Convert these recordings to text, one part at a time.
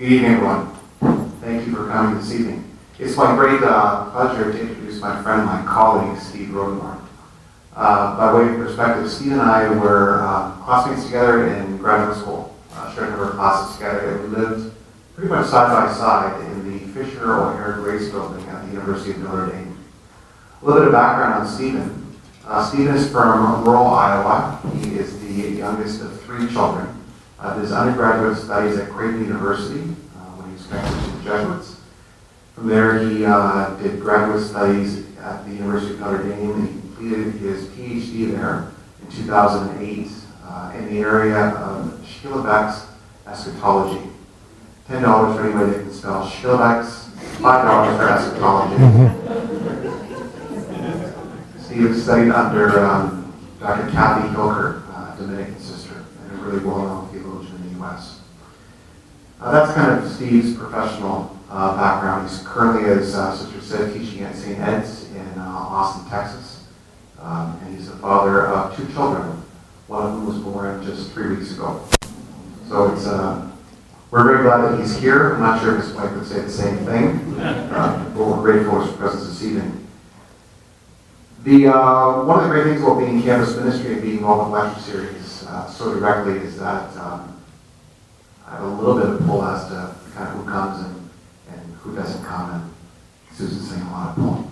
Good evening, everyone. Thank you for coming this evening. It's my great pleasure to introduce my friend, my colleague, Steve Rodenborn. By way of perspective, Steve and I were classmates together in graduate school, shared a number of classes together, and we lived pretty much side by side in the Fisher O'Hare Grace Building at the University of Notre Dame. A little bit of background on Stephen. Stephen is from rural Iowa. He is the youngest of 3 children. His undergraduate studies at Creighton University when he was connected to the Jesuits. From there, he did graduate studies at the University of Notre Dame, and he completed his PhD there in 2008 in the area of Schillebeck's eschatology. $10 for anybody that can spell Schillebeck's, $5 for eschatology. Steve studied under Dr. Kathy Hilker, Dominican sister, and a really well-known theologian in the U.S. That's kind of Steve's professional background. He's currently, as Sister said, teaching at St. Ed's in Austin, Texas. And he's the father of 2 children, one of whom was born just 3 weeks ago. So it's we're very glad that he's here. I'm not sure if his wife would say the same thing, but we're grateful for his presence this evening. One of the great things about being in campus ministry and being involved with lecture series so directly is that I have a little bit of pull as to kind of who comes and who doesn't come, and Susan's saying a lot of pull.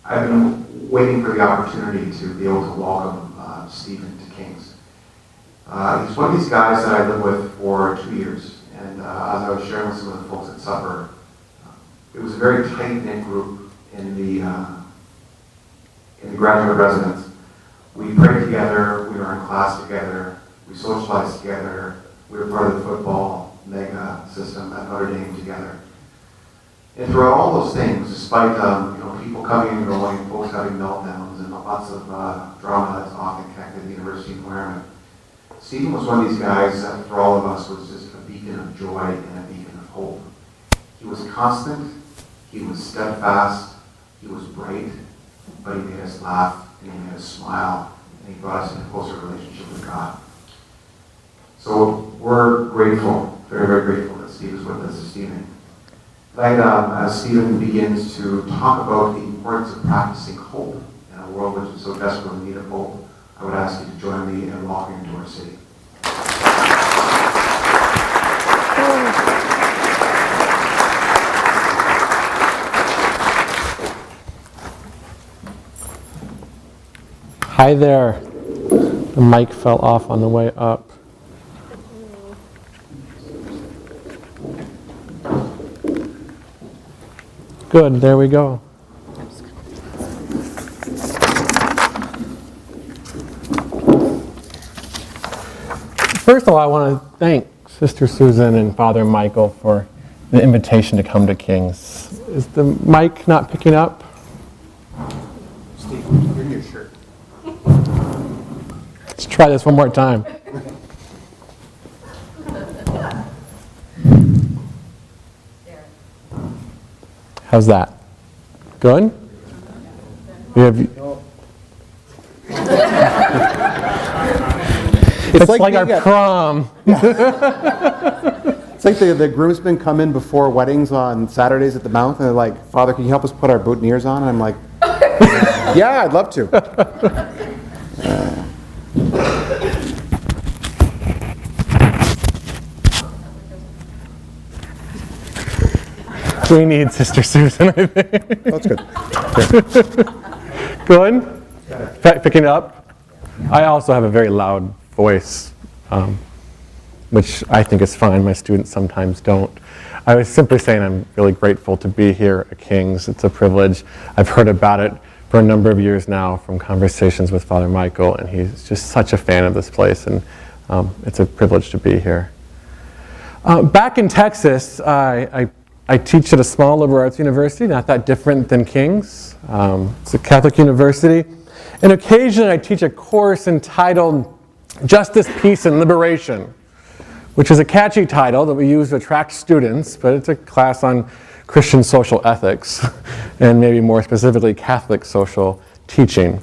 I've been waiting for the opportunity to be able to welcome Stephen to King's. He's one of these guys that I lived with for 2 years, and as I was sharing with some of the folks at supper, it was a very tight-knit group in the graduate residence. We prayed together, we were in class together, we socialized together, we were part of the football mega system at Notre Dame together. And throughout all those things, despite people coming and going, folks having meltdowns, and lots of drama that's often connected to the university environment, Stephen was one of these guys that for all of us was just a beacon of joy and a beacon of hope. He was constant, he was steadfast, he was bright, but he made us laugh, and he made us smile, and he brought us into a closer relationship with God. So we're grateful, very, very grateful that Steve is with us this evening. As Stephen begins to talk about the importance of practicing hope in a world which is so desperately in need of hope, I would ask you to join me in welcoming him to our city. Hi there. The mic fell off on the way up. Good, there we go. First of all, I want to thank Sister Susan and Father Michael for the invitation to come to King's. Is the mic not picking up? Steve, you're in your shirt. Let's try this one more time. How's that? Good? It's like our prom. It's like the groomsmen come in before weddings on Saturdays at the Mount, and they're like, "Father, can you help us put our boutonnieres on?" And I'm like, "Yeah, I'd love to." We need Sister Susan, I think. That's good. Good? Picking up? I also have a very loud voice, which I think is fine. My students sometimes don't. I was simply saying I'm really grateful to be here at King's. It's a privilege. I've heard about it for a number of years now from conversations with Father Michael, and he's just such a fan of this place, and it's a privilege to be here. Back in Texas, I teach at a small liberal arts university, not that different than King's. It's a Catholic university. And occasionally I teach a course entitled Justice, Peace, and Liberation, which is a catchy title that we use to attract students, but it's a class on Christian social ethics, and maybe more specifically Catholic social teaching.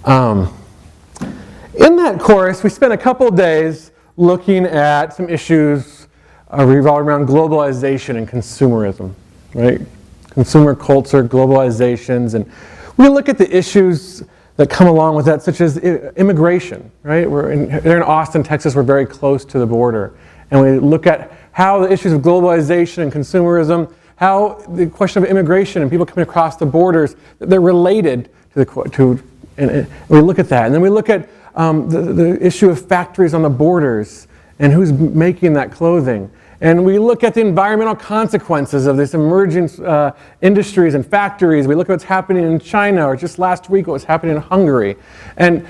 In that course, we spent a couple of days looking at some issues revolving around globalization and consumerism, right? Consumer culture, globalizations, and we look at the issues that come along with that, such as immigration, right? They're in Austin, Texas, we're very close to the border. And we look at how the issues of globalization and consumerism, how the question of immigration and people coming across the borders, they're related and we look at that. And then we look at the issue of factories on the borders and who's making that clothing. And we look at the environmental consequences of this emerging industries and factories. We look at what's happening in China, or just last week what was happening in Hungary. And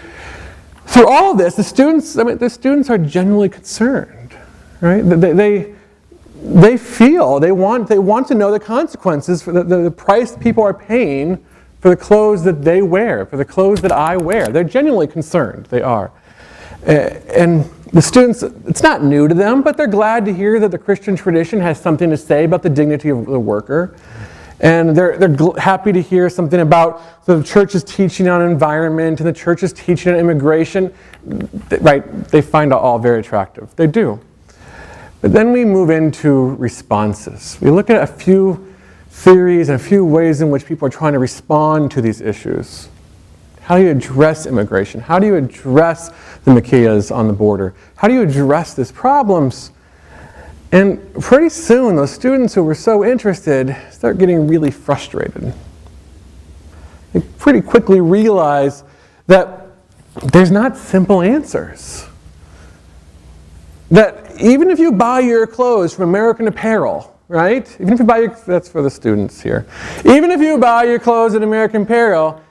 through all of this, the students are genuinely concerned, right? They feel, they want to know the consequences for the price people are paying for the clothes that they wear, for the clothes that I wear. They're genuinely concerned, they are. And the students, it's not new to them, but they're glad to hear that the Christian tradition has something to say about the dignity of the worker. And they're happy to hear something about the church's teaching on environment and the church's teaching on immigration. Right, they find it all very attractive. They do. But then we move into responses. We look at a few theories and a few ways in which people are trying to respond to these issues. How do you address immigration? How do you address the Machias on the border? How do you address these problems? And pretty soon, those students who were so interested start getting really frustrated. They pretty quickly realize that there's not simple answers. That even if you buy your clothes from American Apparel, right? Even if you buy that's for the students here. Even if you buy your clothes at American Apparel,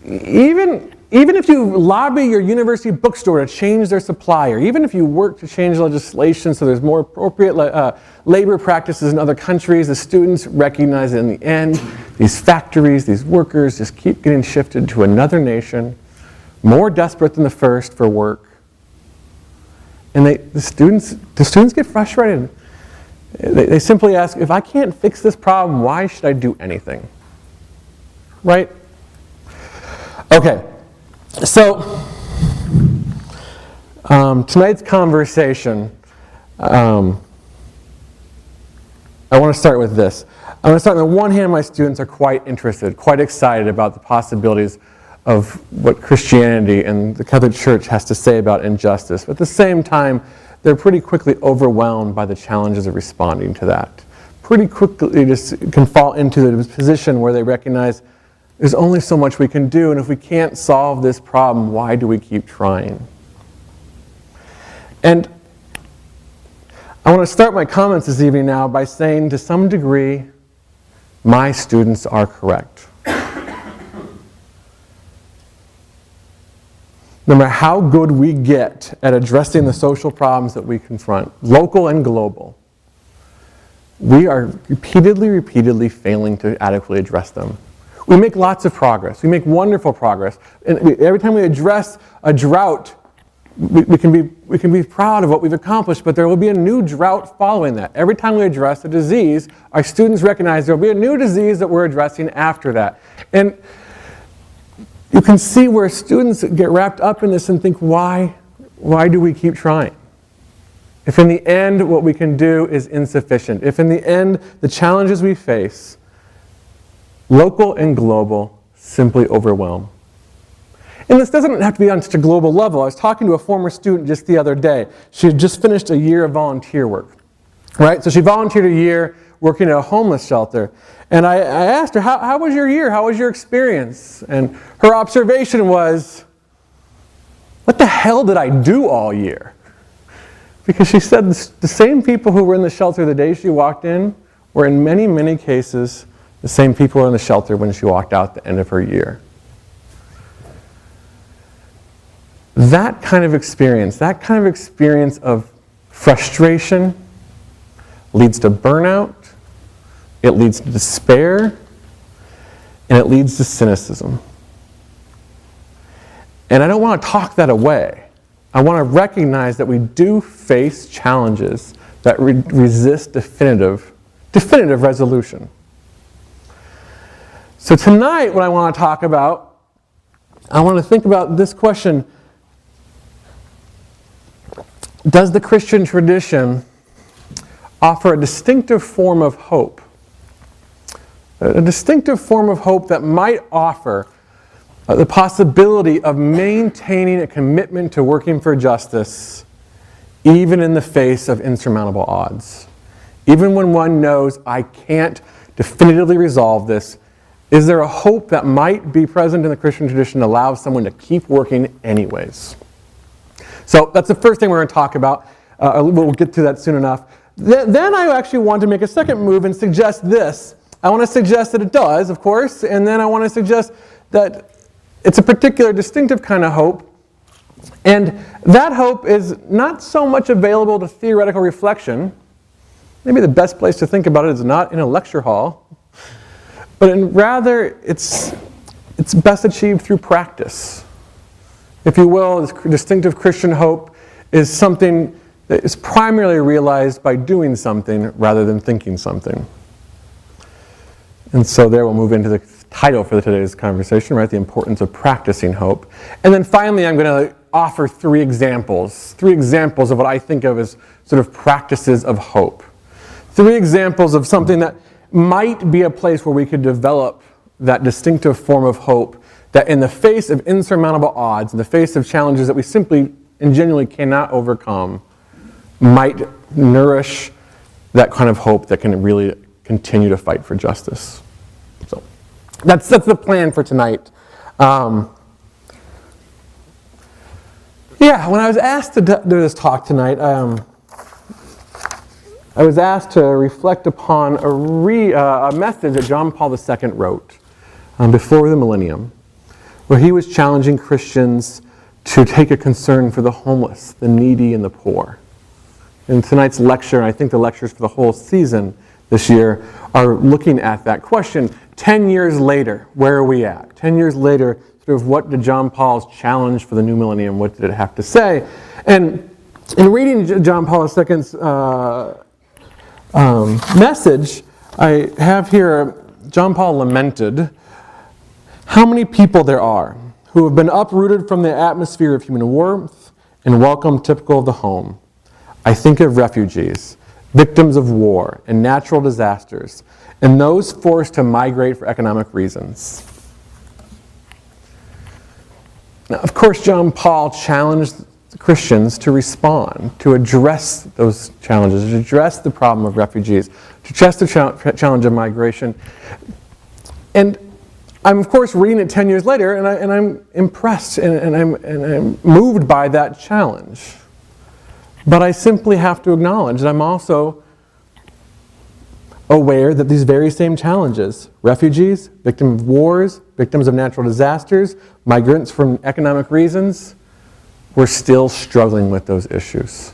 even if you lobby your university bookstore to change their supplier, even if you work to change legislation so there's more appropriate labor practices in other countries, the students recognize that in the end, these factories, these workers just keep getting shifted to another nation, more desperate than the first for work. And the students get frustrated. They simply ask, if I can't fix this problem, why should I do anything? Right? Okay, so tonight's conversation, I want to start with this. I want to start on the one hand, my students are quite interested, quite excited about the possibilities of what Christianity and the Catholic Church has to say about injustice. But at the same time, they're pretty quickly overwhelmed by the challenges of responding to that. Pretty quickly they just can fall into the position where they recognize there's only so much we can do, and if we can't solve this problem, why do we keep trying? And I want to start my comments this evening now by saying, to some degree, my students are correct. No matter how good we get at addressing the social problems that we confront, local and global, we are repeatedly failing to adequately address them. We make lots of progress. We make wonderful progress. And every time we address a drought, we can be proud of what we've accomplished, but there will be a new drought following that. Every time we address a disease, our students recognize there will be a new disease that we're addressing after that. And you can see where students get wrapped up in this and think, why do we keep trying? If in the end what we can do is insufficient, if in the end the challenges we face, local and global, simply overwhelm. And this doesn't have to be on such a global level. I was talking to a former student just the other day. She had just finished a year of volunteer work, right? So she volunteered a year working at a homeless shelter. And I asked her, how was your year? How was your experience? And her observation was, what the hell did I do all year? Because she said the same people who were in the shelter the day she walked in were in many, many cases the same people were in the shelter when she walked out at the end of her year. That kind of experience of frustration leads to burnout, it leads to despair, and it leads to cynicism. And I don't want to talk that away. I want to recognize that we do face challenges that resist definitive resolution. So tonight, what I want to talk about, I want to think about this question. does the Christian tradition offer a distinctive form of hope? A distinctive form of hope that might offer the possibility of maintaining a commitment to working for justice even in the face of insurmountable odds. Even when one knows, I can't definitively resolve this, is there a hope that might be present in the Christian tradition that allows someone to keep working anyways? So that's the first thing we're going to talk about. We'll get to that soon enough. Then I actually want to make a second move and suggest this. I want to suggest that it does, of course, and then I want to suggest that it's a particular distinctive kind of hope. And that hope is not so much available to theoretical reflection. Maybe the best place to think about it is not in a lecture hall, but rather it's best achieved through practice. If you will, this distinctive Christian hope is something that is primarily realized by doing something rather than thinking something. And so there we'll move into the title for today's conversation, right? The importance of practicing hope. And then finally, I'm going to offer three examples of what I think of as sort of practices of hope. Three examples of something that might be a place where we could develop that distinctive form of hope that in the face of insurmountable odds, in the face of challenges that we simply and genuinely cannot overcome, might nourish that kind of hope that can really continue to fight for justice. So that's the plan for tonight. When I was asked to do this talk tonight, I was asked to reflect upon a message that John Paul II wrote before the Millennium, where he was challenging Christians to take a concern for the homeless, the needy, and the poor. In tonight's lecture, and I think the lectures for the whole season this year, are looking at that question. 10 years later, where are we at? 10 years later, sort of what did John Paul's challenge for the new millennium, what did it have to say? And in reading John Paul II's message, I have here, John Paul lamented how many people there are who have been uprooted from the atmosphere of human warmth and welcome typical of the home. I think of refugees, victims of war and natural disasters, and those forced to migrate for economic reasons. Now, of course, John Paul challenged Christians to respond, to address those challenges, to address the problem of refugees, to address the challenge of migration. And I'm, of course, reading it 10 years later, and I'm impressed, and I'm moved by that challenge. But I simply have to acknowledge that I'm also aware that these very same challenges, refugees, victims of wars, victims of natural disasters, migrants from economic reasons, we're still struggling with those issues.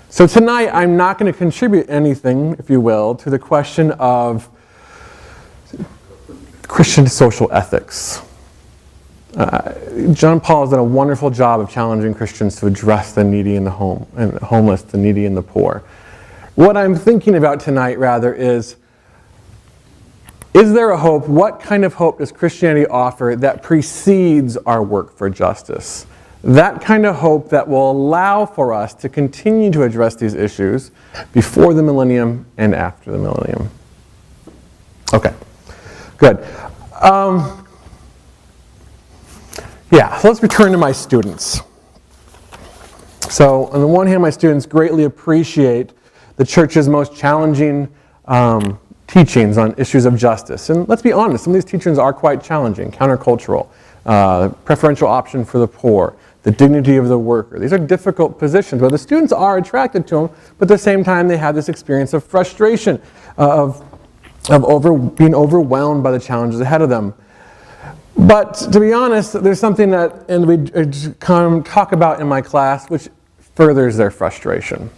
So tonight, I'm not going to contribute anything, if you will, to the question of Christian social ethics. John Paul has done a wonderful job of challenging Christians to address the needy and the homeless, the needy and the poor. What I'm thinking about tonight, rather, is there a hope? What kind of hope does Christianity offer that precedes our work for justice? That kind of hope that will allow for us to continue to address these issues before the millennium and after the millennium. Okay, good. So let's return to my students. So on the one hand, my students greatly appreciate the church's most challenging teachings on issues of justice. And let's be honest, some of these teachings are quite challenging, countercultural, preferential option for the poor, the dignity of the worker. These are difficult positions, but the students are attracted to them, but at the same time they have this experience of frustration, of being overwhelmed by the challenges ahead of them. But to be honest, there's something that and we talk about in my class which furthers their frustration.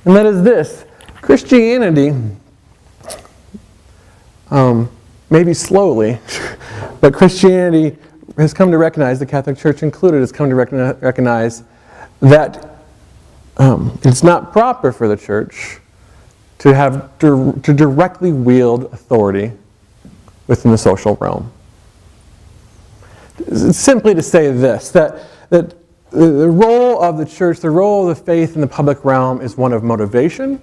And that is this: Christianity, maybe slowly, but Christianity has come to recognize, the Catholic Church included, has come to recognize that it's not proper for the church to directly wield authority within the social realm. It's simply to say this, that the role of the church, the role of the faith in the public realm is one of motivation.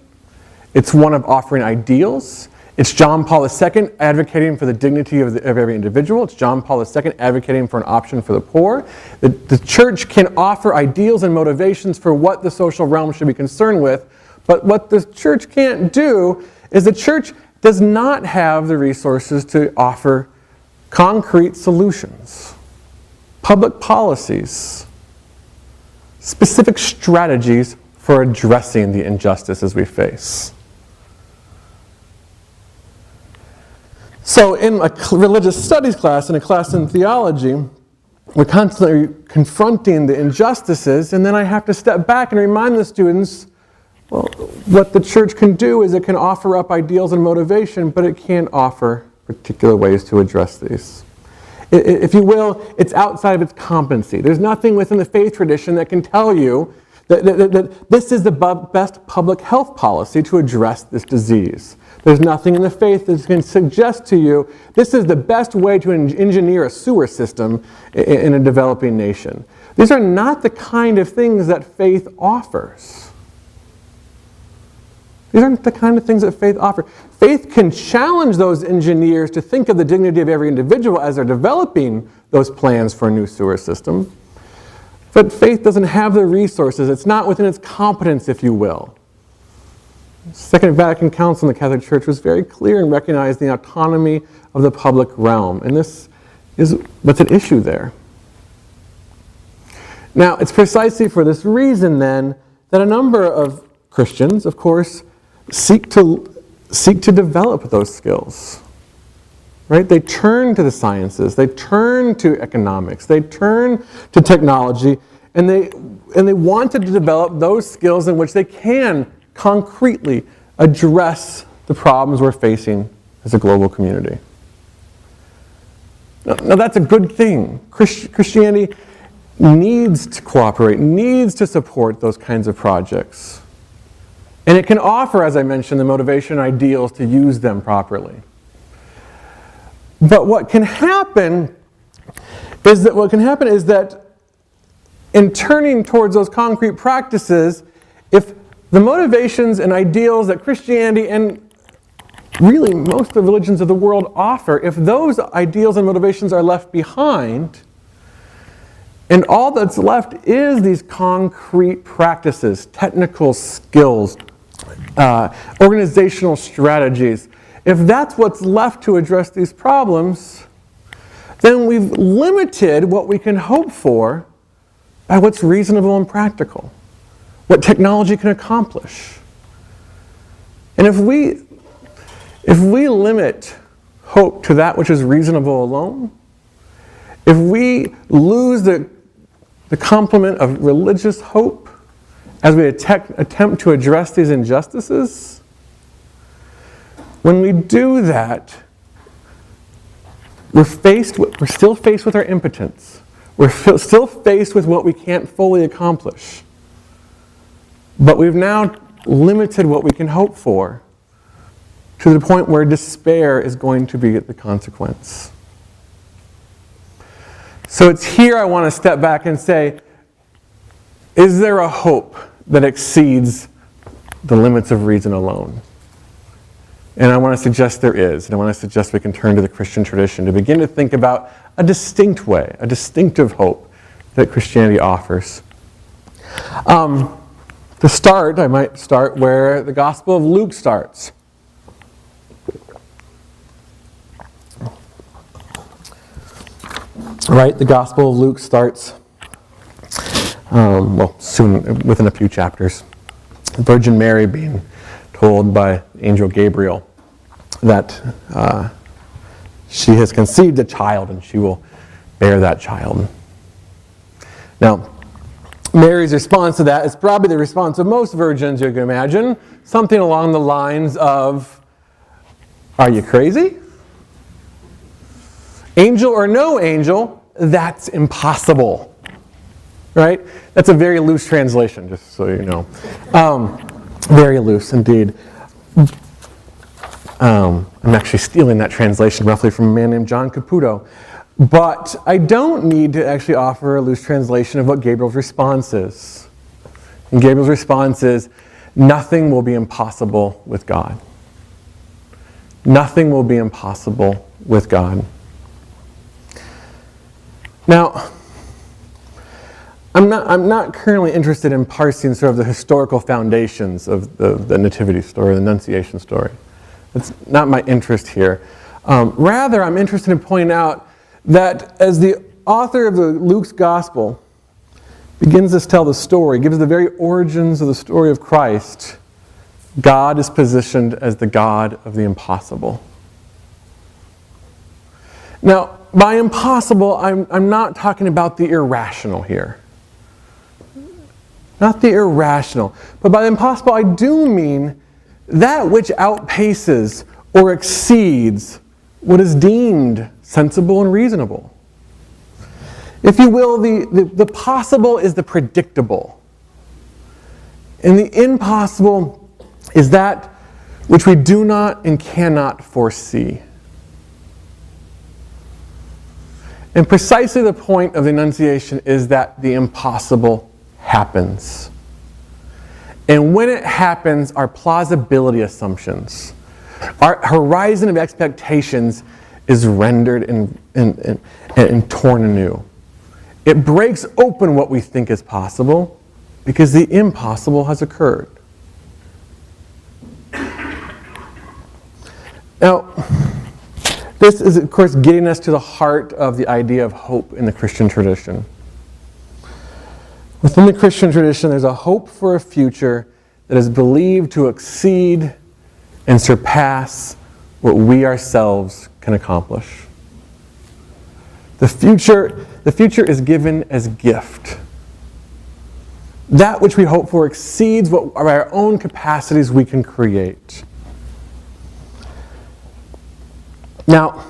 It's one of offering ideals. It's John Paul II advocating for the dignity of every individual. It's John Paul II advocating for an option for the poor. The church can offer ideals and motivations for what the social realm should be concerned with, but what the church can't do is the church does not have the resources to offer concrete solutions, public policies, specific strategies for addressing the injustices we face. So in a religious studies class, in a class in theology, we're constantly confronting the injustices, and then I have to step back and remind the students, well, what the church can do is it can offer up ideals and motivation, but it can't offer particular ways to address these. If you will, it's outside of its competency. There's nothing within the faith tradition that can tell you that this is the best public health policy to address this disease. There's nothing in the faith that can suggest to you this is the best way to engineer a sewer system in a developing nation. These are not the kind of things that faith offers. These aren't the kind of things that faith offers. Faith can challenge those engineers to think of the dignity of every individual as they're developing those plans for a new sewer system. But faith doesn't have the resources. It's not within its competence, if you will. The Second Vatican Council in the Catholic Church was very clear and recognized the autonomy of the public realm. And this is what's at issue there. Now, it's precisely for this reason, then, that a number of Christians, of course, seek to develop those skills. Right? They turn to the sciences, they turn to economics, they turn to technology, and they wanted to develop those skills in which they can concretely address the problems we're facing as a global community. Now that's a good thing. Christianity needs to cooperate, needs to support those kinds of projects. And it can offer, as I mentioned, the motivation and ideals to use them properly. But what can happen is that in turning towards those concrete practices, if the motivations and ideals that Christianity and really most of the religions of the world offer, if those ideals and motivations are left behind, and all that's left is these concrete practices, technical skills, organizational strategies, if that's what's left to address these problems, then we've limited what we can hope for by what's reasonable and practical, what technology can accomplish. And if we limit hope to that which is reasonable alone, if we lose the complement of religious hope as we attempt to address these injustices, when we do that, we're still faced with our impotence. We're still faced with what we can't fully accomplish. But we've now limited what we can hope for to the point where despair is going to be the consequence. So it's here I want to step back and say, is there a hope that exceeds the limits of reason alone? And I want to suggest there is. And I want to suggest we can turn to the Christian tradition to begin to think about a distinct way, a distinctive hope that Christianity offers. To start, I might start where the Gospel of Luke starts. Right, the Gospel of Luke starts, soon, within a few chapters. The Virgin Mary being told by Angel Gabriel that she has conceived a child and she will bear that child. Now, Mary's response to that is probably the response of most virgins you can imagine, something along the lines of, "Are you crazy? Angel or no angel, that's impossible." Right? That's a very loose translation, just so you know. Very loose indeed. I'm actually stealing that translation roughly from a man named John Caputo. But I don't need to actually offer a loose translation of what Gabriel's response is. And Gabriel's response is, nothing will be impossible with God. Nothing will be impossible with God. Now, I'm not currently interested in parsing sort of the historical foundations of the Nativity story, the Annunciation story. That's not my interest here. Rather, I'm interested in pointing out that as the author of Luke's Gospel begins to tell the story, gives the very origins of the story of Christ, God is positioned as the God of the impossible. Now, by impossible, I'm not talking about the irrational here. Not the irrational. But by impossible, I do mean that which outpaces or exceeds what is deemed sensible and reasonable. If you will, the possible is the predictable. And the impossible is that which we do not and cannot foresee. And precisely the point of the Annunciation is that the impossible happens. And when it happens, our plausibility assumptions, our horizon of expectations is rendered and torn anew. It breaks open what we think is possible because the impossible has occurred. Now, this is, of course, getting us to the heart of the idea of hope in the Christian tradition. Within the Christian tradition, there's a hope for a future that is believed to exceed and surpass what we ourselves can accomplish. The future is given as gift. That which we hope for exceeds what our own capacities we can create. Now,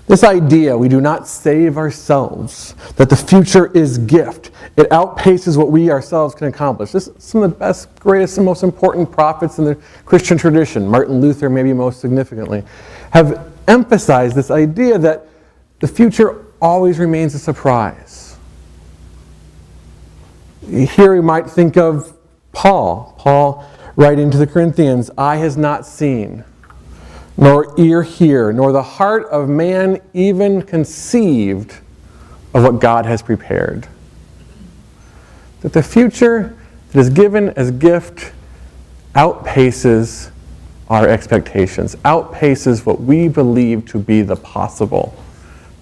this idea, we do not save ourselves, that the future is gift. It outpaces what we ourselves can accomplish. This is some of the best, greatest, and most important prophets in the Christian tradition, Martin Luther maybe most significantly, have emphasized this idea that the future always remains a surprise. Here we might think of Paul writing to the Corinthians, "Eye has not seen, nor ear hear, nor the heart of man even conceived of what God has prepared." That the future that is given as gift outpaces our expectations, outpaces what we believe to be the possible.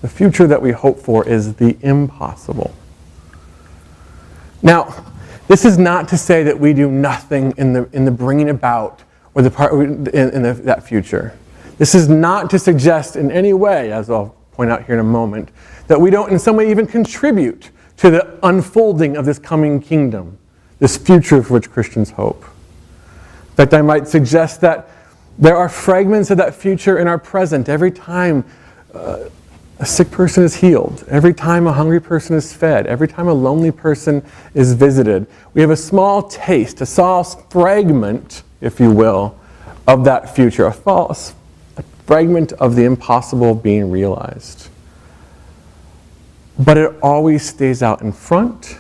The future that we hope for is the impossible. Now, this is not to say that we do nothing in the bringing about or that future. This is not to suggest in any way, as I'll point out here in a moment, that we don't in some way even contribute to the unfolding of this coming kingdom, this future for which Christians hope. In fact, I might suggest that there are fragments of that future in our present. Every time a sick person is healed, every time a hungry person is fed, every time a lonely person is visited, we have a small taste, a small fragment, if you will, of that future, a fragment of the impossible being realized. But it always stays out in front.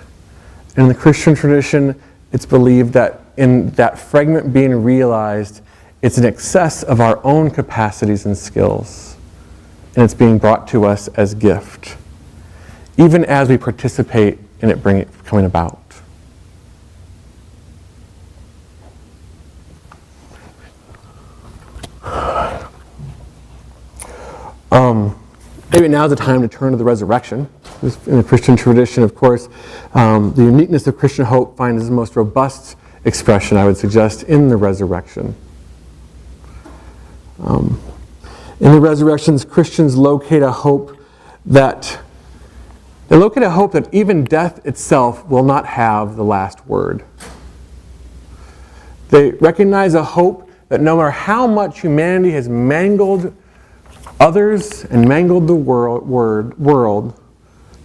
In the Christian tradition, it's believed that in that fragment being realized, it's in excess of our own capacities and skills. And it's being brought to us as gift, even as we participate in it coming about. Maybe now is the time to turn to the resurrection. In the Christian tradition, of course, the uniqueness of Christian hope finds its most robust expression, I would suggest, in the resurrection. In the resurrections, Christians locate a hope that even death itself will not have the last word. They recognize a hope that no matter how much humanity has mangled others and mangled the world, no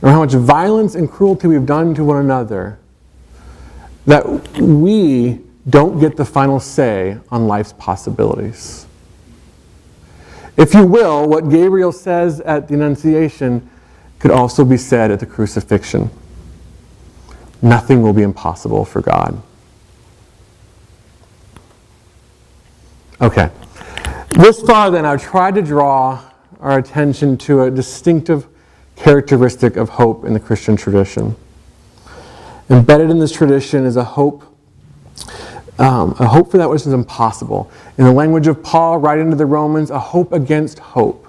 matter how much violence and cruelty we've done to one another, that we don't get the final say on life's possibilities. If you will, what Gabriel says at the Annunciation could also be said at the crucifixion. Nothing will be impossible for God. Okay. This far then, I've tried to draw our attention to a distinctive characteristic of hope in the Christian tradition. Embedded in this tradition is a hope for that which is impossible. In the language of Paul, writing to the Romans, a hope against hope.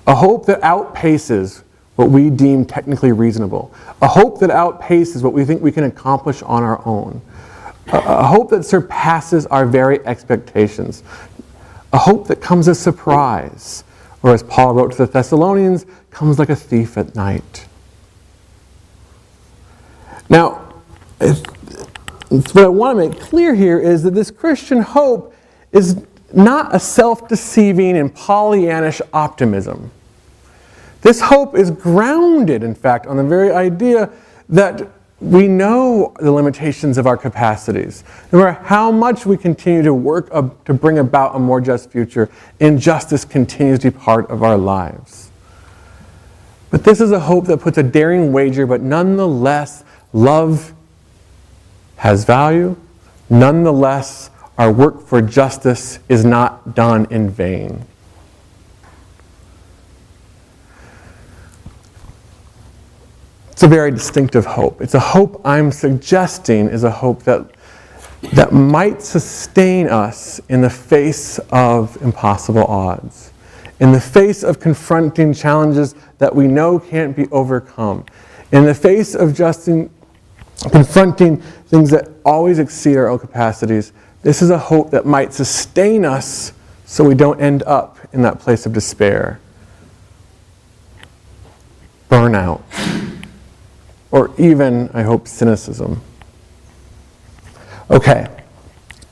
A hope that outpaces what we deem technically reasonable. A hope that outpaces what we think we can accomplish on our own. A hope that surpasses our very expectations. A hope that comes as surprise, or as Paul wrote to the Thessalonians, comes like a thief at night. Now, what I want to make clear here is that this Christian hope is not a self-deceiving and Pollyannish optimism. This hope is grounded, in fact, on the very idea that we know the limitations of our capacities. No matter how much we continue to work to bring about a more just future, injustice continues to be part of our lives. But this is a hope that puts a daring wager, but nonetheless, love has value. Nonetheless, our work for justice is not done in vain. It's a very distinctive hope. It's a hope I'm suggesting is a hope that might sustain us in the face of impossible odds, in the face of confronting challenges that we know can't be overcome, in the face of confronting things that always exceed our own capacities. This is a hope that might sustain us so we don't end up in that place of despair, burnout, or even, I hope, cynicism. Okay,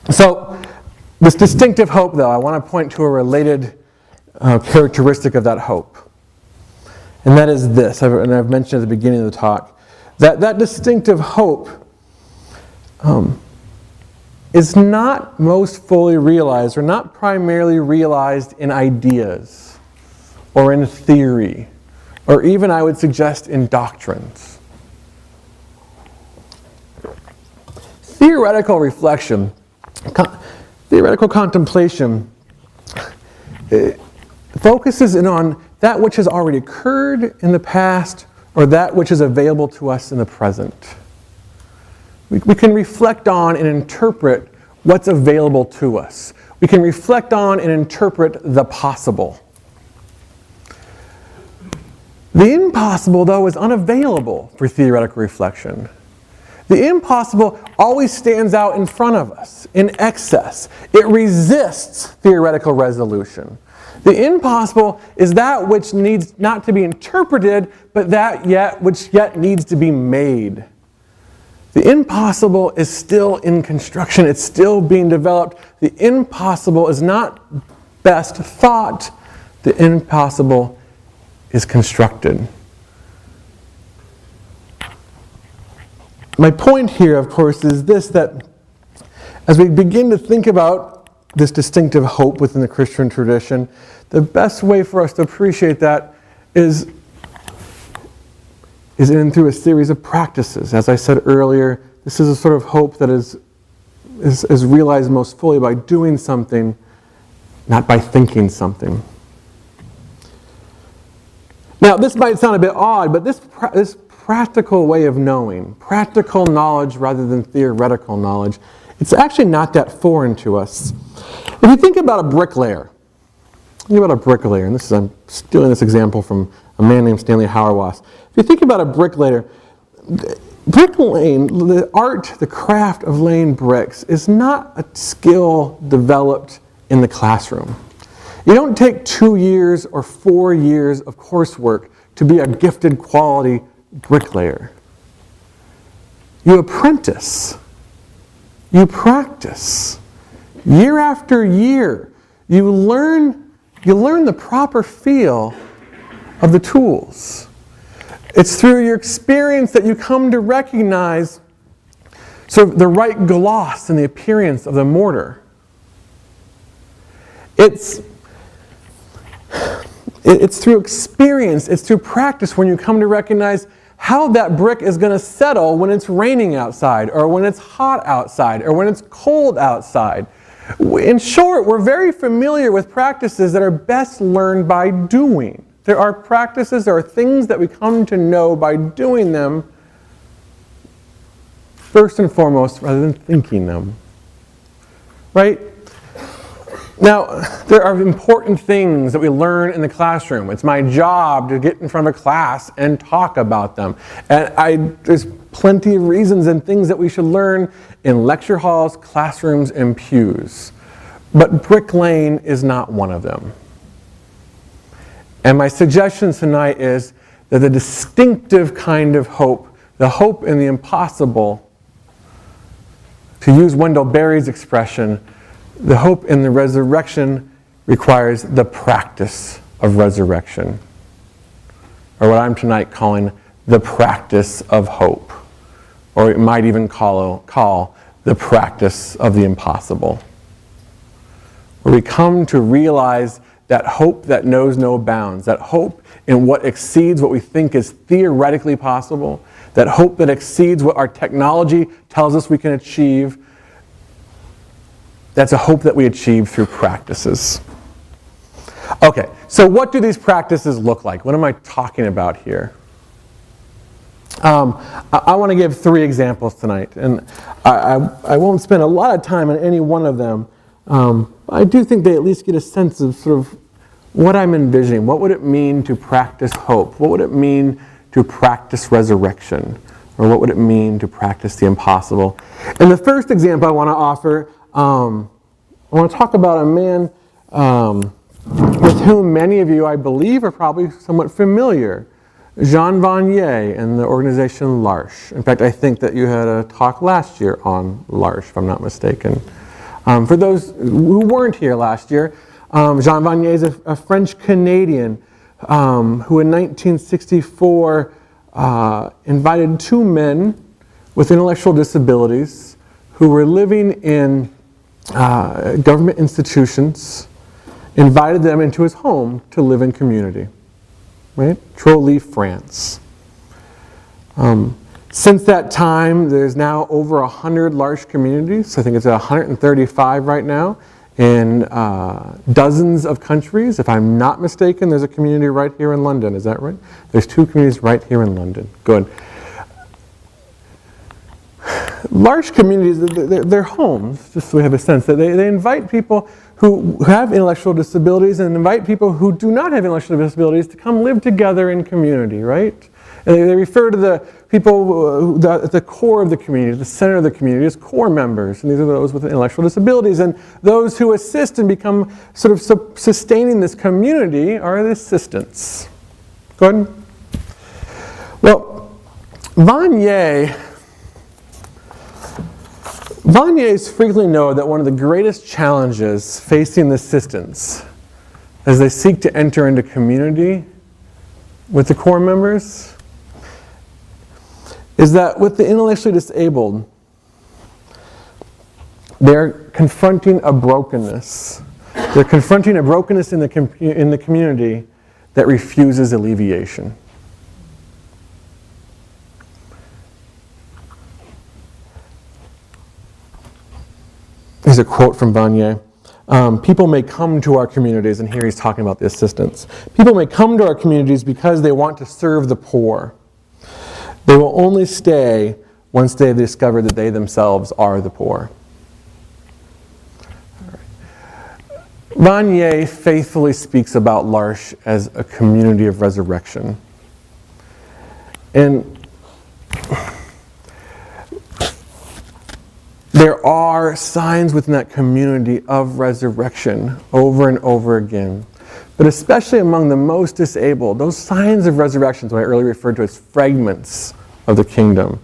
so this distinctive hope, though, I want to point to a related characteristic of that hope. And that is this, and I've mentioned at the beginning of the talk, that distinctive hope is not most fully realized, or not primarily realized in ideas, or in theory, or even, I would suggest, in doctrines. Theoretical reflection, theoretical contemplation, focuses in on that which has already occurred in the past or that which is available to us in the present. We can reflect on and interpret what's available to us. We can reflect on and interpret the possible. The impossible, though, is unavailable for theoretical reflection. The impossible always stands out in front of us, in excess. It resists theoretical resolution. The impossible is that which needs not to be interpreted, but which yet needs to be made. The impossible is still in construction. It's still being developed. The impossible is not best thought. The impossible is constructed. My point here, of course, is this, that as we begin to think about this distinctive hope within the Christian tradition, the best way for us to appreciate that is in through a series of practices. As I said earlier, this is a sort of hope that is realized most fully by doing something, not by thinking something. Now, this might sound a bit odd, but this practical way of knowing, practical knowledge rather than theoretical knowledge, it's actually not that foreign to us. If you think about a bricklayer, and I'm stealing this example from a man named Stanley Hauerwas. If you think about a bricklayer, bricklaying, the art, the craft of laying bricks, is not a skill developed in the classroom. You don't take 2 years or 4 years of coursework to be a gifted quality bricklayer. You apprentice. You practice. Year after year, you learn the proper feel of the tools. It's through your experience that you come to recognize sort of the right gloss and the appearance of the mortar. It's through experience, it's through practice when you come to recognize how that brick is going to settle when it's raining outside, or when it's hot outside, or when it's cold outside. In short, we're very familiar with practices that are best learned by doing. There are practices, there are things that we come to know by doing them first and foremost, rather than thinking them. Right? Now, there are important things that we learn in the classroom. It's my job to get in front of a class and talk about them. And there's plenty of reasons and things that we should learn in lecture halls, classrooms, and pews. But Brick Lane is not one of them. And my suggestion tonight is that the distinctive kind of hope, the hope in the impossible, to use Wendell Berry's expression, the hope in the resurrection requires the practice of resurrection, or what I'm tonight calling the practice of hope, or it might even call the practice of the impossible, where we come to realize that hope that knows no bounds, that hope in what exceeds what we think is theoretically possible, that hope that exceeds what our technology tells us we can achieve. That's a hope that we achieve through practices. Okay, so what do these practices look like? What am I talking about here? I want to give 3 examples tonight, and I won't spend a lot of time on any one of them. I do think they at least get a sense of sort of what I'm envisioning. What would it mean to practice hope? What would it mean to practice resurrection? Or what would it mean to practice the impossible? And the first example I want to offer, I want to talk about a man with whom many of you, I believe, are probably somewhat familiar. Jean Vanier and the organization L'Arche. In fact, I think that you had a talk last year on L'Arche, if I'm not mistaken. For those who weren't here last year, Jean Vanier is a French-Canadian who in 1964 invited 2 men with intellectual disabilities who were living in government institutions, invited them into his home to live in community. Right? Trolly, France. Since that time, there's now over 100 large communities. I think it's 135 right now in dozens of countries. If I'm not mistaken, there's a community right here in London. Is that right? There's 2 communities right here in London. Good. Large communities, they're homes, just so we have a sense that they invite people who have intellectual disabilities and invite people who do not have intellectual disabilities to come live together in community, right? And they refer to the people at the core of the community, the center of the community, as core members. And these are those with intellectual disabilities. And those who assist and become sort of sustaining this community are the assistants. Go ahead. Well, Vaniers frequently know that one of the greatest challenges facing the assistants as they seek to enter into community with the core members is that with the intellectually disabled, they're confronting a brokenness. They're confronting a brokenness in the community that refuses alleviation. Here's a quote from Vanier. People may come to our communities, and here he's talking about the assistants. People may come to our communities because they want to serve the poor. They will only stay once they discover that they themselves are the poor. Vanier faithfully speaks about L'Arche as a community of resurrection. And there are signs within that community of resurrection over and over again. But especially among the most disabled, those signs of resurrection, what I earlier referred to as fragments of the kingdom,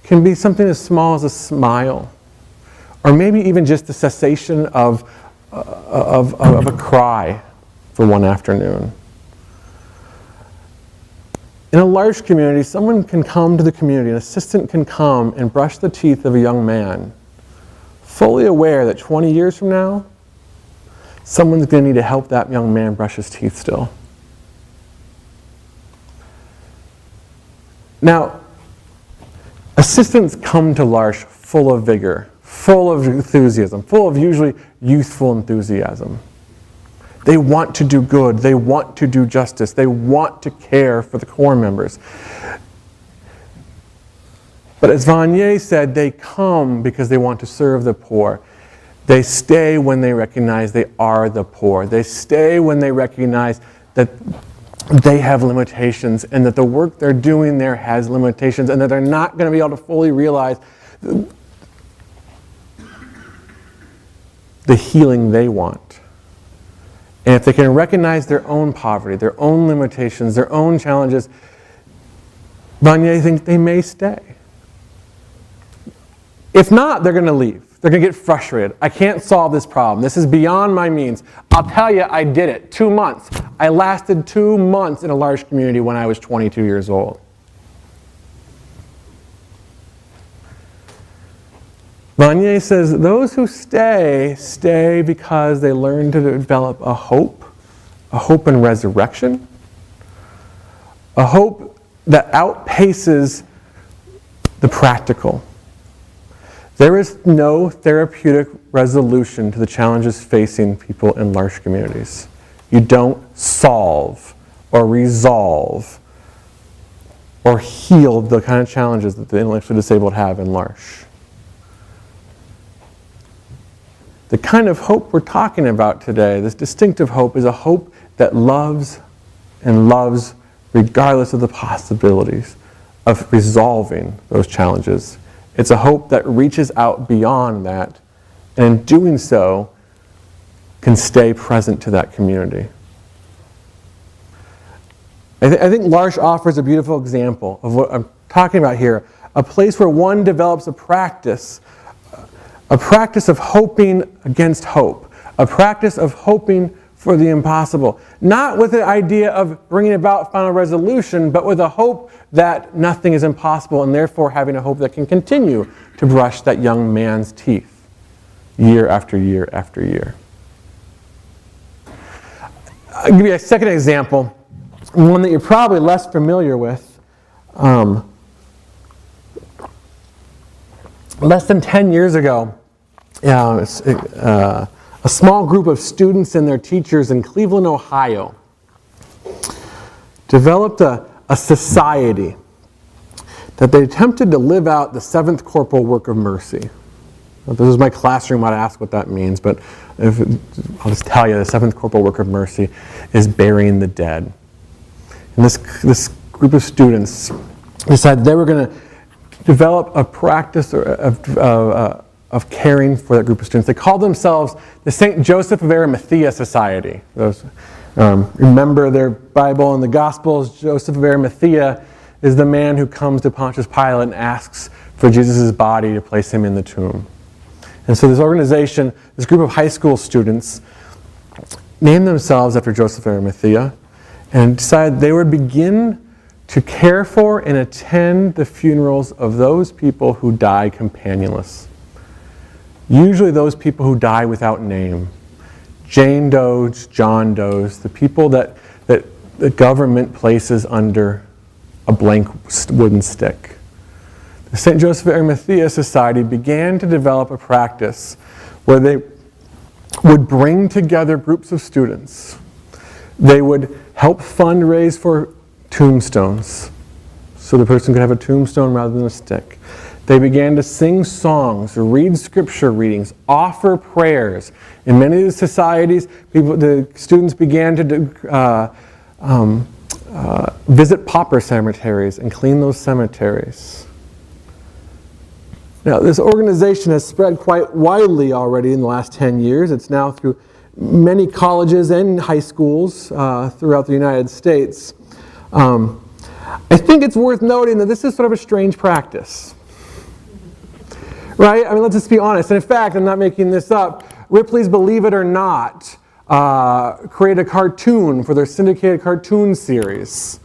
can be something as small as a smile, or maybe even just the cessation of a cry for one afternoon. In a large community, someone can come to the community, an assistant can come and brush the teeth of a young man, fully aware that 20 years from now, someone's going to need to help that young man brush his teeth still. Now, assistants come to L'Arche full of vigor, full of enthusiasm, full of usually youthful enthusiasm. They want to do good. They want to do justice. They want to care for the core members. But as Vanier said, they come because they want to serve the poor. They stay when they recognize they are the poor. They stay when they recognize that they have limitations and that the work they're doing there has limitations and that they're not going to be able to fully realize the healing they want. And if they can recognize their own poverty, their own limitations, their own challenges, Vanier thinks they may stay. If not, they're going to leave. They're going to get frustrated. I can't solve this problem. This is beyond my means. I'll tell you, I did it. 2 months. I lasted 2 months in a large community when I was 22 years old. Vanier says those who stay, stay because they learn to develop a hope in resurrection, a hope that outpaces the practical. There is no therapeutic resolution to the challenges facing people in large communities. You don't solve or resolve or heal the kind of challenges that the intellectually disabled have in L'Arche. The kind of hope we're talking about today, this distinctive hope, is a hope that loves and loves regardless of the possibilities of resolving those challenges. It's a hope that reaches out beyond that, and in doing so, can stay present to that community. I think L'Arche offers a beautiful example of what I'm talking about here, a place where one develops a practice of hoping against hope, a practice of hoping for the impossible, not with the idea of bringing about final resolution, but with a hope that nothing is impossible, and therefore having a hope that can continue to brush that young man's teeth year after year after year. I'll give you a second example, one that you're probably less familiar with. Less than 10 years ago, a small group of students and their teachers in Cleveland, Ohio, developed a society that they attempted to live out the seventh corporal work of mercy. If this was my classroom, I'd ask what that means, but I'll just tell you, the seventh corporal work of mercy is burying the dead. And this group of students decided they were going to develop a practice of caring for that group of students. They called themselves the St. Joseph of Arimathea Society. Those remember their Bible and the Gospels. Joseph of Arimathea is the man who comes to Pontius Pilate and asks for Jesus' body to place him in the tomb. And so this organization, this group of high school students, named themselves after Joseph of Arimathea and decided they would begin to care for and attend the funerals of those people who die companionless. Usually those people who die without name. Jane Does, John Does, the people that the government places under a blank wooden stick. The St. Joseph of Arimathea Society began to develop a practice where they would bring together groups of students. They would help fundraise for tombstones, so the person could have a tombstone rather than a stick. They began to sing songs, read scripture readings, offer prayers. In many of the societies, the students began to visit pauper cemeteries and clean those cemeteries. Now, this organization has spread quite widely already in the last 10 years. It's now through many colleges and high schools throughout the United States. I think it's worth noting that this is sort of a strange practice. Right? I mean, let's just be honest. And in fact, I'm not making this up. Ripley's Believe It or Not created a cartoon for their syndicated cartoon series,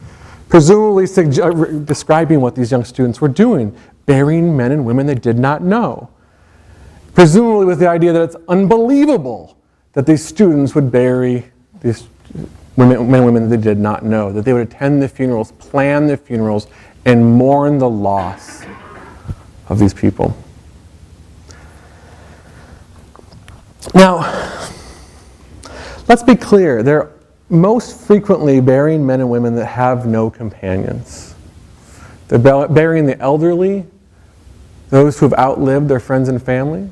presumably describing what these young students were doing, burying men and women they did not know. Presumably with the idea that it's unbelievable that these students would bury these men and women that they did not know, that they would attend the funerals, plan the funerals, and mourn the loss of these people. Now, let's be clear. They're most frequently burying men and women that have no companions. They're burying the elderly, those who have outlived their friends and family.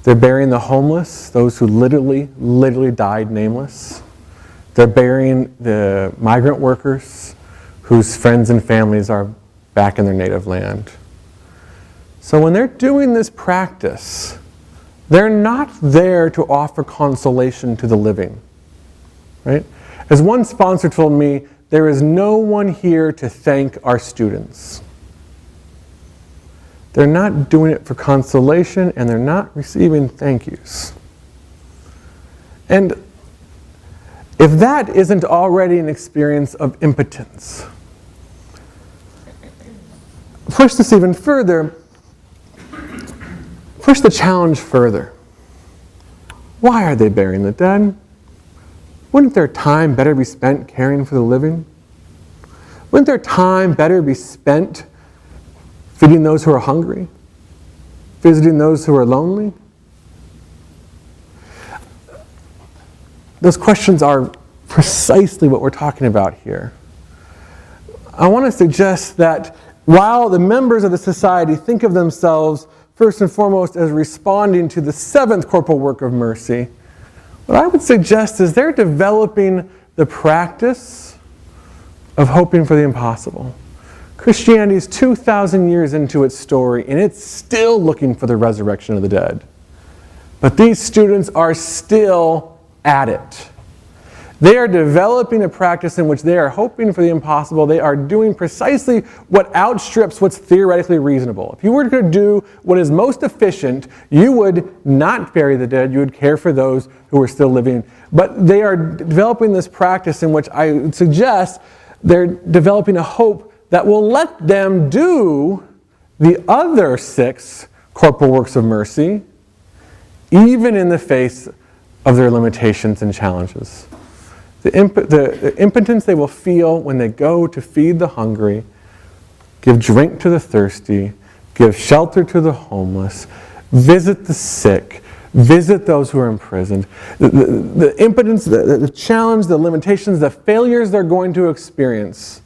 They're burying the homeless, those who literally died nameless. They're burying the migrant workers whose friends and families are back in their native land. So when they're doing this practice, they're not there to offer consolation to the living, right? As one sponsor told me, there is no one here to thank our students. They're not doing it for consolation, and they're not receiving thank yous. And if that isn't already an experience of impotence, push this even further, push the challenge further. Why are they burying the dead? Wouldn't their time better be spent caring for the living? Wouldn't their time better be spent feeding those who are hungry? Visiting those who are lonely? Those questions are precisely what we're talking about here. I want to suggest that while the members of the society think of themselves first and foremost as responding to the seventh corporal work of mercy, what I would suggest is they're developing the practice of hoping for the impossible. Christianity is 2,000 years into its story, and it's still looking for the resurrection of the dead. But these students are still at it. They are developing a practice in which they are hoping for the impossible. They are doing precisely what outstrips what's theoretically reasonable. If you were to do what is most efficient, you would not bury the dead. You would care for those who are still living. But they are developing this practice in which I would suggest they're developing a hope that will let them do the other 6 corporal works of mercy, even in the face of their limitations and challenges. The impotence they will feel when they go to feed the hungry, give drink to the thirsty, give shelter to the homeless, visit the sick, visit those who are imprisoned. The impotence, the challenge, the limitations, the failures they're going to experience,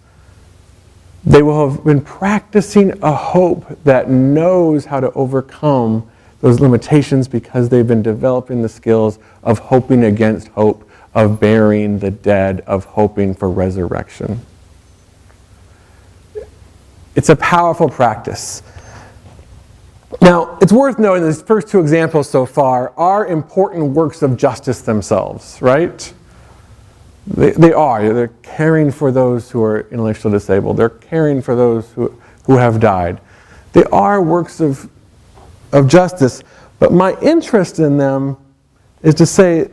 they will have been practicing a hope that knows how to overcome those limitations because they've been developing the skills of hoping against hope, of burying the dead, of hoping for resurrection. It's a powerful practice. Now, it's worth noting that these first 2 examples so far are important works of justice themselves, right? They are. They're caring for those who are intellectually disabled. They're caring for those who have died. They are works of justice, but my interest in them is to say,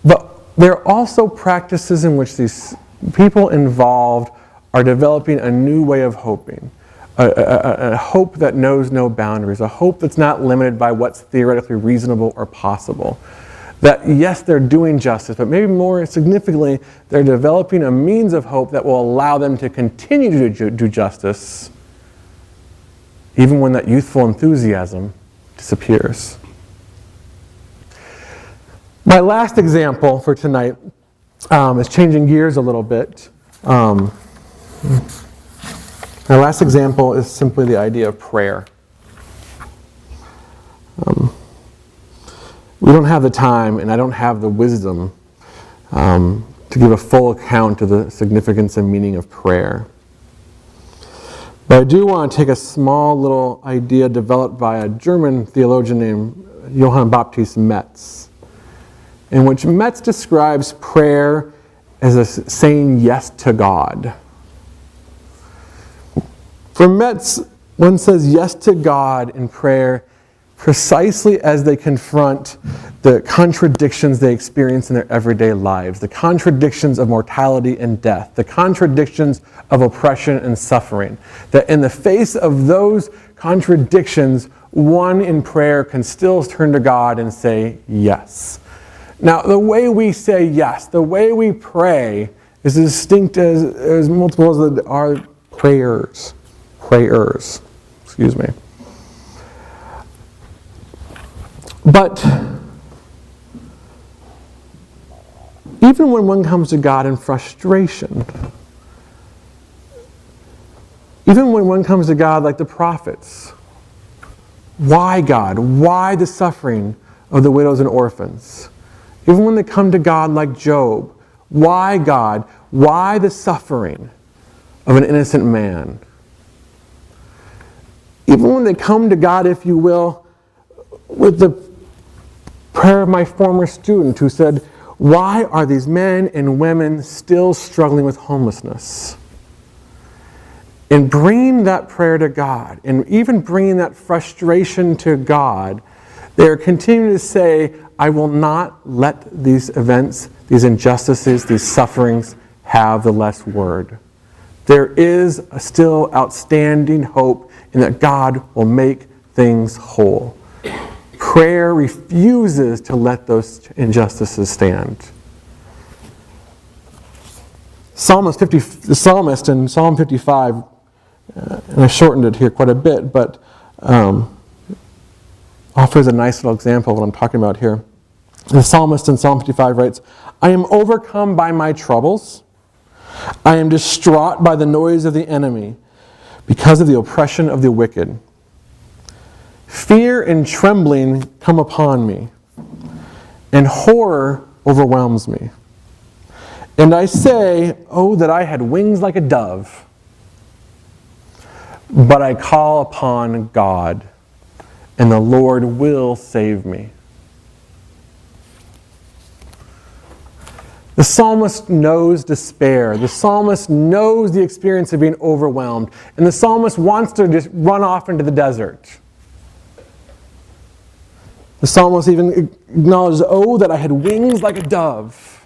but there are also practices in which these people involved are developing a new way of hoping, a hope that knows no boundaries, a hope that's not limited by what's theoretically reasonable or possible. That yes, they're doing justice, but maybe more significantly, they're developing a means of hope that will allow them to continue to do justice even when that youthful enthusiasm disappears. My last example for tonight is changing gears a little bit. My last example is simply the idea of prayer. We don't have the time, and I don't have the wisdom to give a full account of the significance and meaning of prayer. But I do want to take a small little idea developed by a German theologian named Johann Baptist Metz, in which Metz describes prayer as saying yes to God. For Metz, one says yes to God in prayer precisely as they confront the contradictions they experience in their everyday lives, the contradictions of mortality and death, the contradictions of oppression and suffering. That in the face of those contradictions, one in prayer can still turn to God and say yes. Now, the way we say yes, the way we pray is as distinct as multiple as are Prayers. Excuse me. But even when one comes to God in frustration, even when one comes to God like the prophets, why God? Why the suffering of the widows and orphans? Even when they come to God like Job, why God? Why the suffering of an innocent man? Even when they come to God, if you will, with the prayer of my former student who said, why are these men and women still struggling with homelessness? In bringing that prayer to God, and even bringing that frustration to God, they are continuing to say, I will not let these events, these injustices, these sufferings have the last word. There is a still outstanding hope in that God will make things whole. Prayer refuses to let those injustices stand. The psalmist in Psalm 55, and I shortened it here quite a bit, but offers a nice little example of what I'm talking about here. The psalmist in Psalm 55 writes, I am overcome by my troubles. I am distraught by the noise of the enemy because of the oppression of the wicked. Fear and trembling come upon me, and horror overwhelms me. And I say, oh, that I had wings like a dove. But I call upon God, and the Lord will save me. The psalmist knows despair. The psalmist knows the experience of being overwhelmed. And the psalmist wants to just run off into the desert. The psalmist even acknowledges, oh, that I had wings like a dove.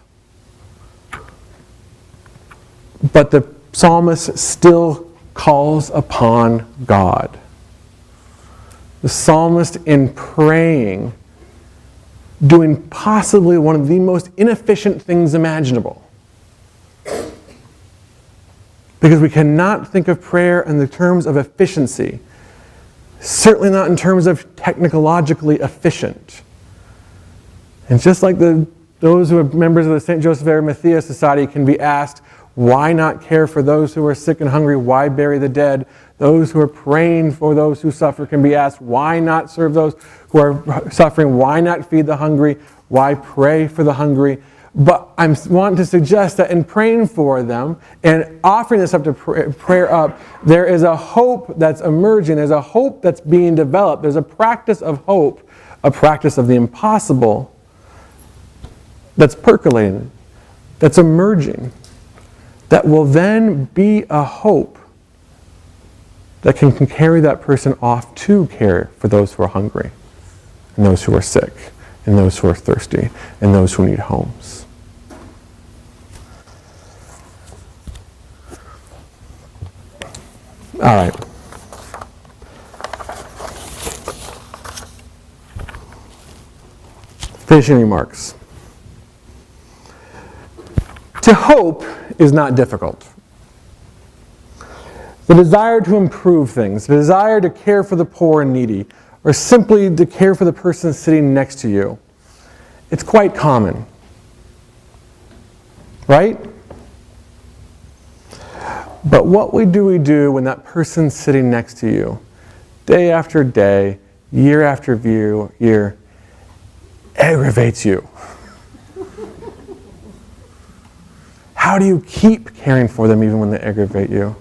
But the psalmist still calls upon God. The psalmist, in praying, doing possibly one of the most inefficient things imaginable. Because we cannot think of prayer in the terms of efficiency. Certainly not in terms of technologically efficient. And just like those who are members of the St. Joseph Arimathea Society can be asked, why not care for those who are sick and hungry? Why bury the dead? Those who are praying for those who suffer can be asked, why not serve those who are suffering? Why not feed the hungry? Why pray for the hungry? But I want to suggest that in praying for them and offering this up to prayer up, there is a hope that's emerging. There's a hope that's being developed. There's a practice of hope, a practice of the impossible that's percolating, that's emerging, that will then be a hope that can carry that person off to care for those who are hungry, and those who are sick, and those who are thirsty, and those who need homes. All right. Finishing remarks. To hope is not difficult. The desire to improve things, the desire to care for the poor and needy, or simply to care for the person sitting next to you, it's quite common. Right? But what do we do when that person sitting next to you, day after day, year after year, aggravates you? How do you keep caring for them even when they aggravate you?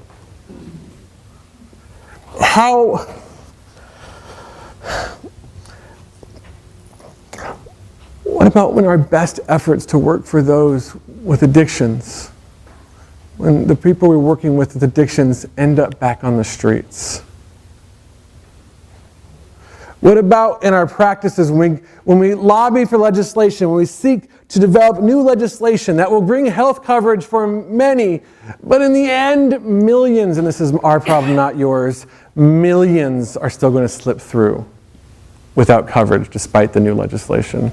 What about when our best efforts to work for those with addictions, when the people we're working with addictions end up back on the streets? What about in our practices when we lobby for legislation, when we seek to develop new legislation that will bring health coverage for many, but in the end, millions, and this is our problem, not yours, millions are still going to slip through without coverage despite the new legislation?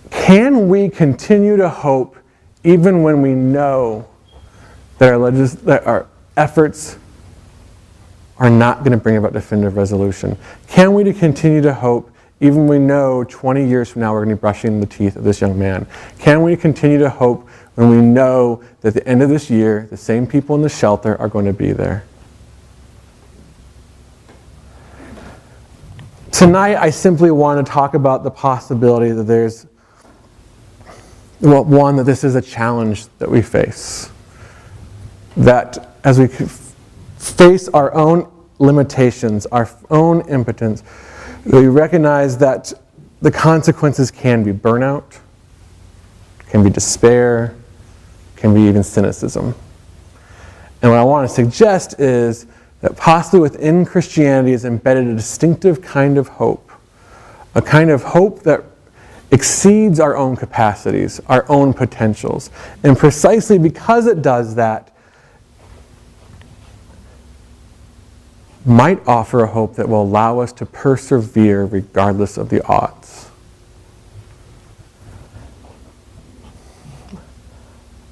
Can we continue to hope even when we know that our efforts are not going to bring about definitive resolution? Can we continue to hope, even when we know 20 years from now we're going to be brushing the teeth of this young man? Can we continue to hope when we know that at the end of this year, the same people in the shelter are going to be there? Tonight, I simply want to talk about the possibility that that this is a challenge that we face. That as we face our own limitations, our own impotence, we recognize that the consequences can be burnout, can be despair, can be even cynicism. And what I want to suggest is that possibly within Christianity is embedded a distinctive kind of hope, a kind of hope that exceeds our own capacities, our own potentials. And precisely because it does that, might offer a hope that will allow us to persevere regardless of the odds.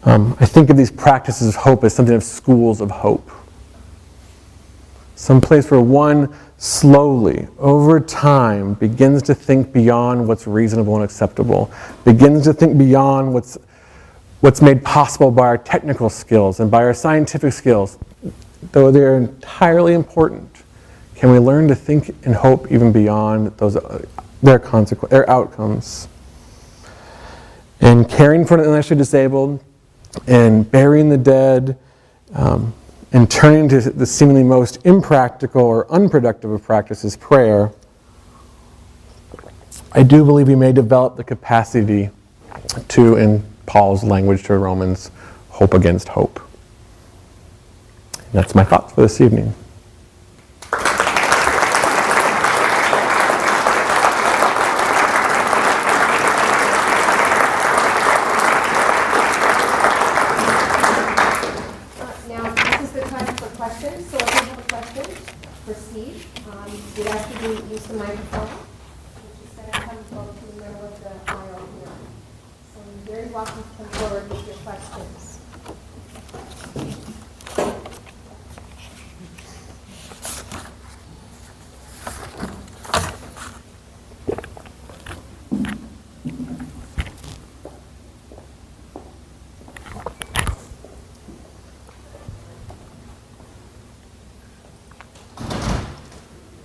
I think of these practices of hope as something of schools of hope. Some place where one slowly, over time, begins to think beyond what's reasonable and acceptable, begins to think beyond what's made possible by our technical skills and by our scientific skills, though they're entirely important. Can we learn to think and hope even beyond their outcomes? And caring for the intellectually disabled, and burying the dead, and turning to the seemingly most impractical or unproductive of practices, prayer, I do believe we may develop the capacity to, in Paul's language to Romans, hope against hope. And that's my thoughts for this evening.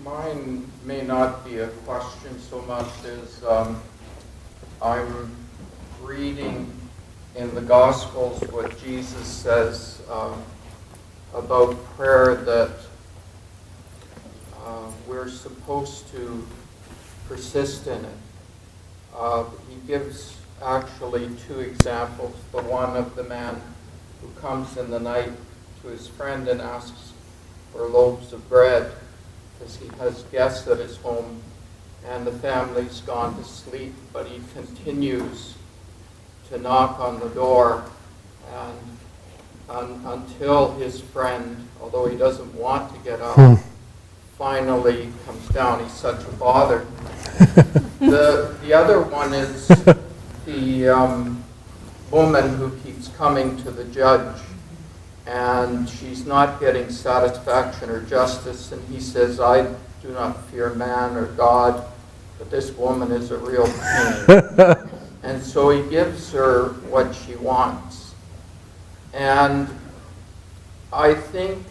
Mine may not be a question so much as I'm reading in the Gospels what Jesus says about prayer, that we're supposed to persist in it. He gives actually two examples. The one of the man who comes in the night to his friend and asks for loaves of bread, because he has guests at his home and the family's gone to sleep, but he continues to knock on the door, and until his friend, although he doesn't want to get up, finally comes down. He's such a bother. The other one is the woman who keeps coming to the judge, and she's not getting satisfaction or justice, and he says, I do not fear man or God, but this woman is a real pain. And so he gives her what she wants. And I think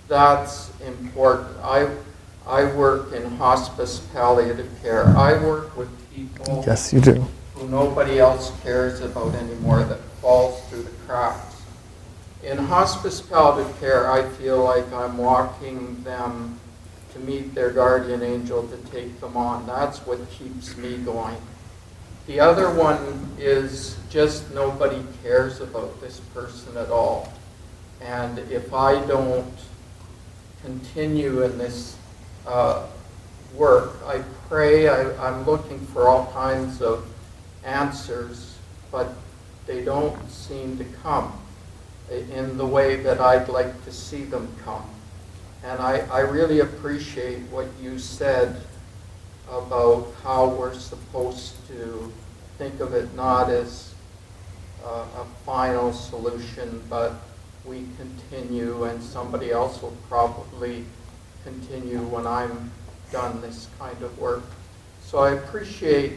that's important. I work in hospice palliative care. I work with people Yes, you do. who nobody else cares about anymore, that falls through the cracks. In hospice palliative care, I feel like I'm walking them to meet their guardian angel to take them on. That's what keeps me going. The other one is just nobody cares about this person at all. And if I don't continue in this work, I pray, I'm looking for all kinds of answers, but they don't seem to come in the way that I'd like to see them come. And I really appreciate what you said about how we're supposed to think of it not as a final solution, but we continue, and somebody else will probably continue when I'm done this kind of work. So I appreciate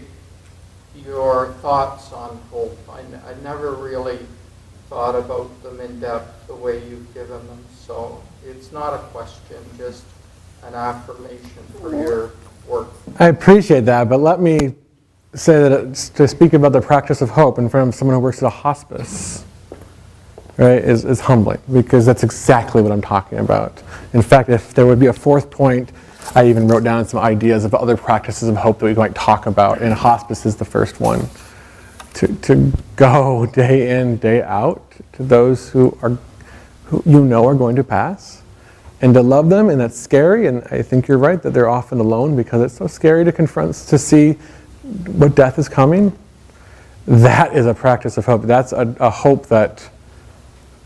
your thoughts on hope. I never really thought about them in depth the way you've given them. So it's not a question, just an affirmation for your work. I appreciate that, but let me say that to speak about the practice of hope in front of someone who works at a hospice, right, is humbling, because that's exactly what I'm talking about. In fact, if there would be a fourth point, I even wrote down some ideas of other practices of hope that we might talk about, and hospice is the first one. To go day in, day out to those who you know are going to pass, and to love them, and that's scary, and I think you're right that they're often alone because it's so scary to confront, to see what death is coming. That is a practice of hope. That's a hope that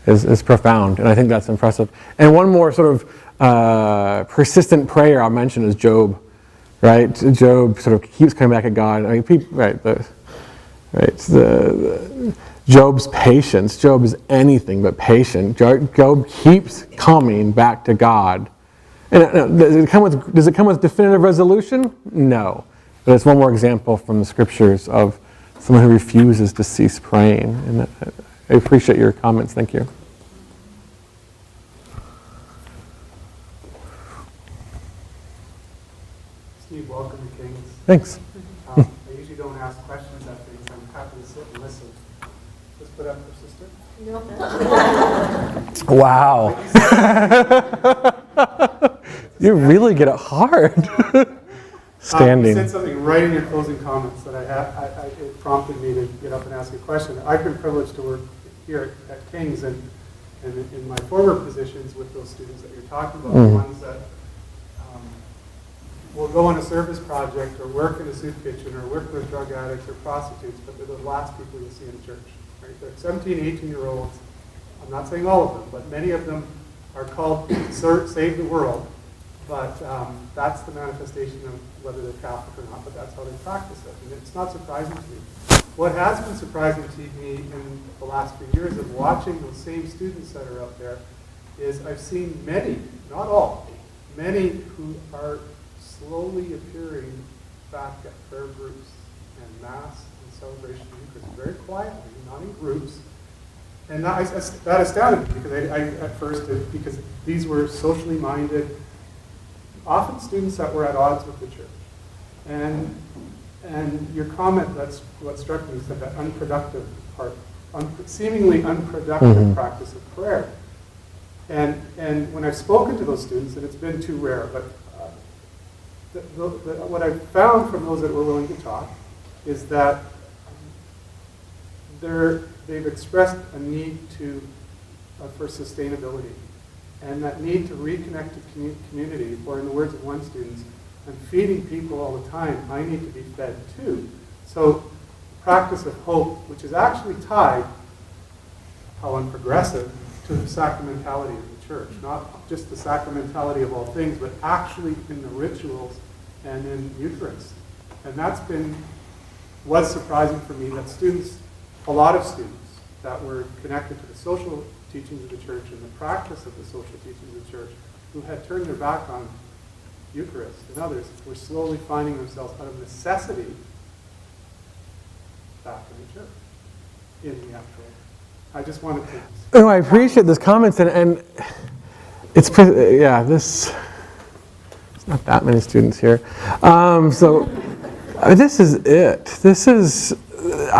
is profound, and I think that's impressive. And one more sort of persistent prayer I'll mention is Job, right? Job sort of keeps coming back at God. I mean, Job's patience. Job is anything but patient. Job keeps coming back to God. And does it come with definitive resolution? No. But it's one more example from the scriptures of someone who refuses to cease praying. And I appreciate your comments. Thank you. Steve, welcome to Kings. Thanks. I usually don't ask questions at things. I'm happy to sit and listen. Let's put up for sister. Wow. You really get it hard. Standing. You said something right in your closing comments that it prompted me to get up and ask a question. I've been privileged to work here at Kings, and in my former positions with those students that you're talking about, the ones that will go on a service project or work in a soup kitchen or work with drug addicts or prostitutes, but they're the last people you'll see in church. Right? They're 17, 18-year-olds. I'm not saying all of them, but many of them are called to save the world. But that's the manifestation of whether they're Catholic or not, but that's how they practice it. And it's not surprising to me. What has been surprising to me in the last few years of watching those same students that are out there is I've seen many, not all, many who are slowly appearing back at prayer groups and Mass and celebration of Eucharist very quietly, not in groups. And that astounded me because I at first, because these were socially minded, often students that were at odds with the church. And your comment, that's what struck me, said that unproductive part, seemingly unproductive practice of prayer. And when I've spoken to those students, and it's been too rare, but what I've found from those that were willing to talk is that they've expressed a need for sustainability, and that need to reconnect to community, or in the words of one student, I'm feeding people all the time, I need to be fed too. So practice of hope, which is actually tied, how unprogressive, to the sacramentality of the church. Not just the sacramentality of all things, but actually in the rituals and in Eucharist. And was surprising for me that students, a lot of students that were connected to the social teachings of the church and the practice of the social teachings of the church, who had turned their back on Eucharist and others, were slowly finding themselves out of necessity back in the church, in the actual. I just wanted to. Oh, I appreciate those comments, and it's it's not that many students here. So this is it. This is okay,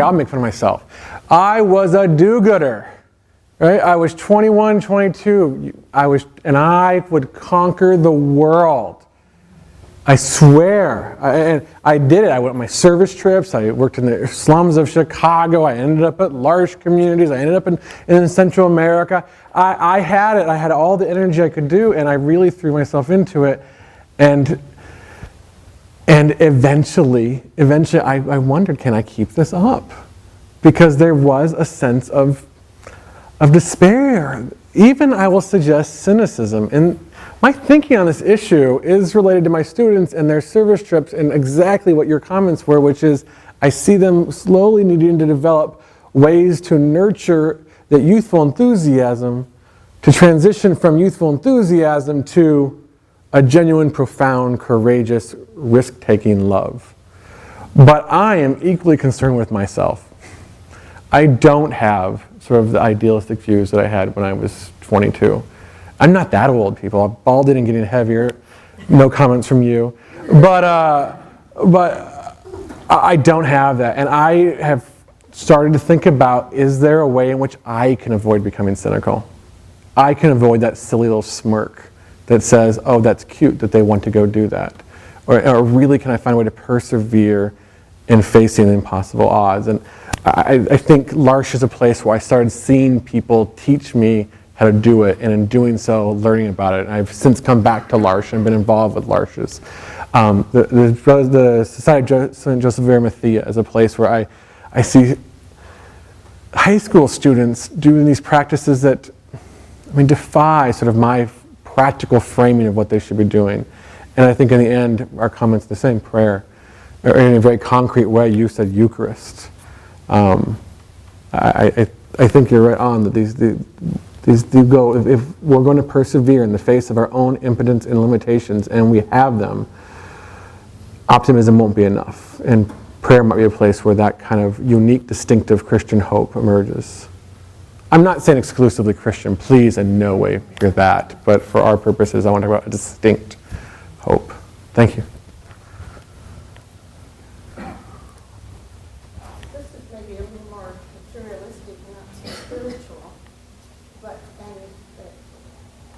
I'll make fun of myself. I was a do-gooder, right? I was 21, 22. And I would conquer the world. I swear. And I did it. I went on my service trips. I worked in the slums of Chicago. I ended up at large communities. I ended up in Central America. I had it. I had all the energy I could do, and I really threw myself into it. And eventually, I wondered, can I keep this up? Because there was a sense of despair. Even, I will suggest, cynicism. And my thinking on this issue is related to my students and their service trips and exactly what your comments were, which is I see them slowly needing to develop ways to nurture that youthful enthusiasm, to transition from youthful enthusiasm to a genuine, profound, courageous, risk-taking love. But I am equally concerned with myself. I don't have sort of the idealistic views that I had when I was 22. I'm not that old, people. I'm balding and getting heavier. No comments from you. But I don't have that. And I have started to think about, is there a way in which I can avoid becoming cynical? I can avoid that silly little smirk that says, oh, that's cute that they want to go do that. Or really, can I find a way to persevere in facing impossible odds? And I think L'Arche is a place where I started seeing people teach me how to do it, and in doing so, learning about it. And I've since come back to L'Arche and been involved with L'Arches. The Society of St. Joseph of Arimathea is a place where I see high school students doing these practices that, defy sort of my practical framing of what they should be doing. And I think in the end, our comment's the same: prayer, or in a very concrete way. You said Eucharist. I think you're right on that these do go. If we're going to persevere in the face of our own impotence and limitations, and we have them, optimism won't be enough, and prayer might be a place where that kind of unique, distinctive Christian hope emerges. I'm not saying exclusively Christian, please in no way hear that, but for our purposes, I want to talk about a distinct hope. Thank you. This is maybe a little more materialistic, not so spiritual, but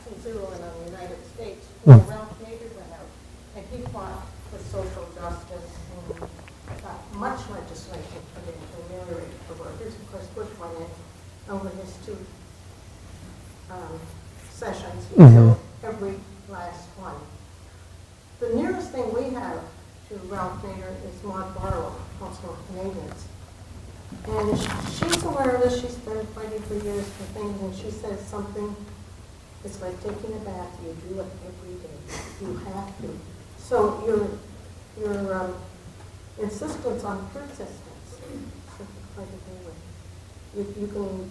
since we were in the United States, Ralph Nader went out, and he fought for social justice and much legislation put in to ameliorate the workers. Of course, Bush went in over his two sessions, he killed every last one. The nearest thing we have to Ralph Nader is Maud Barlow, also of Canadians. And she's aware of this. She's been fighting for years for things, and she says something, it's like taking a bath. You do it every day. You have to. So your insistence on persistence is quite a thing with. You can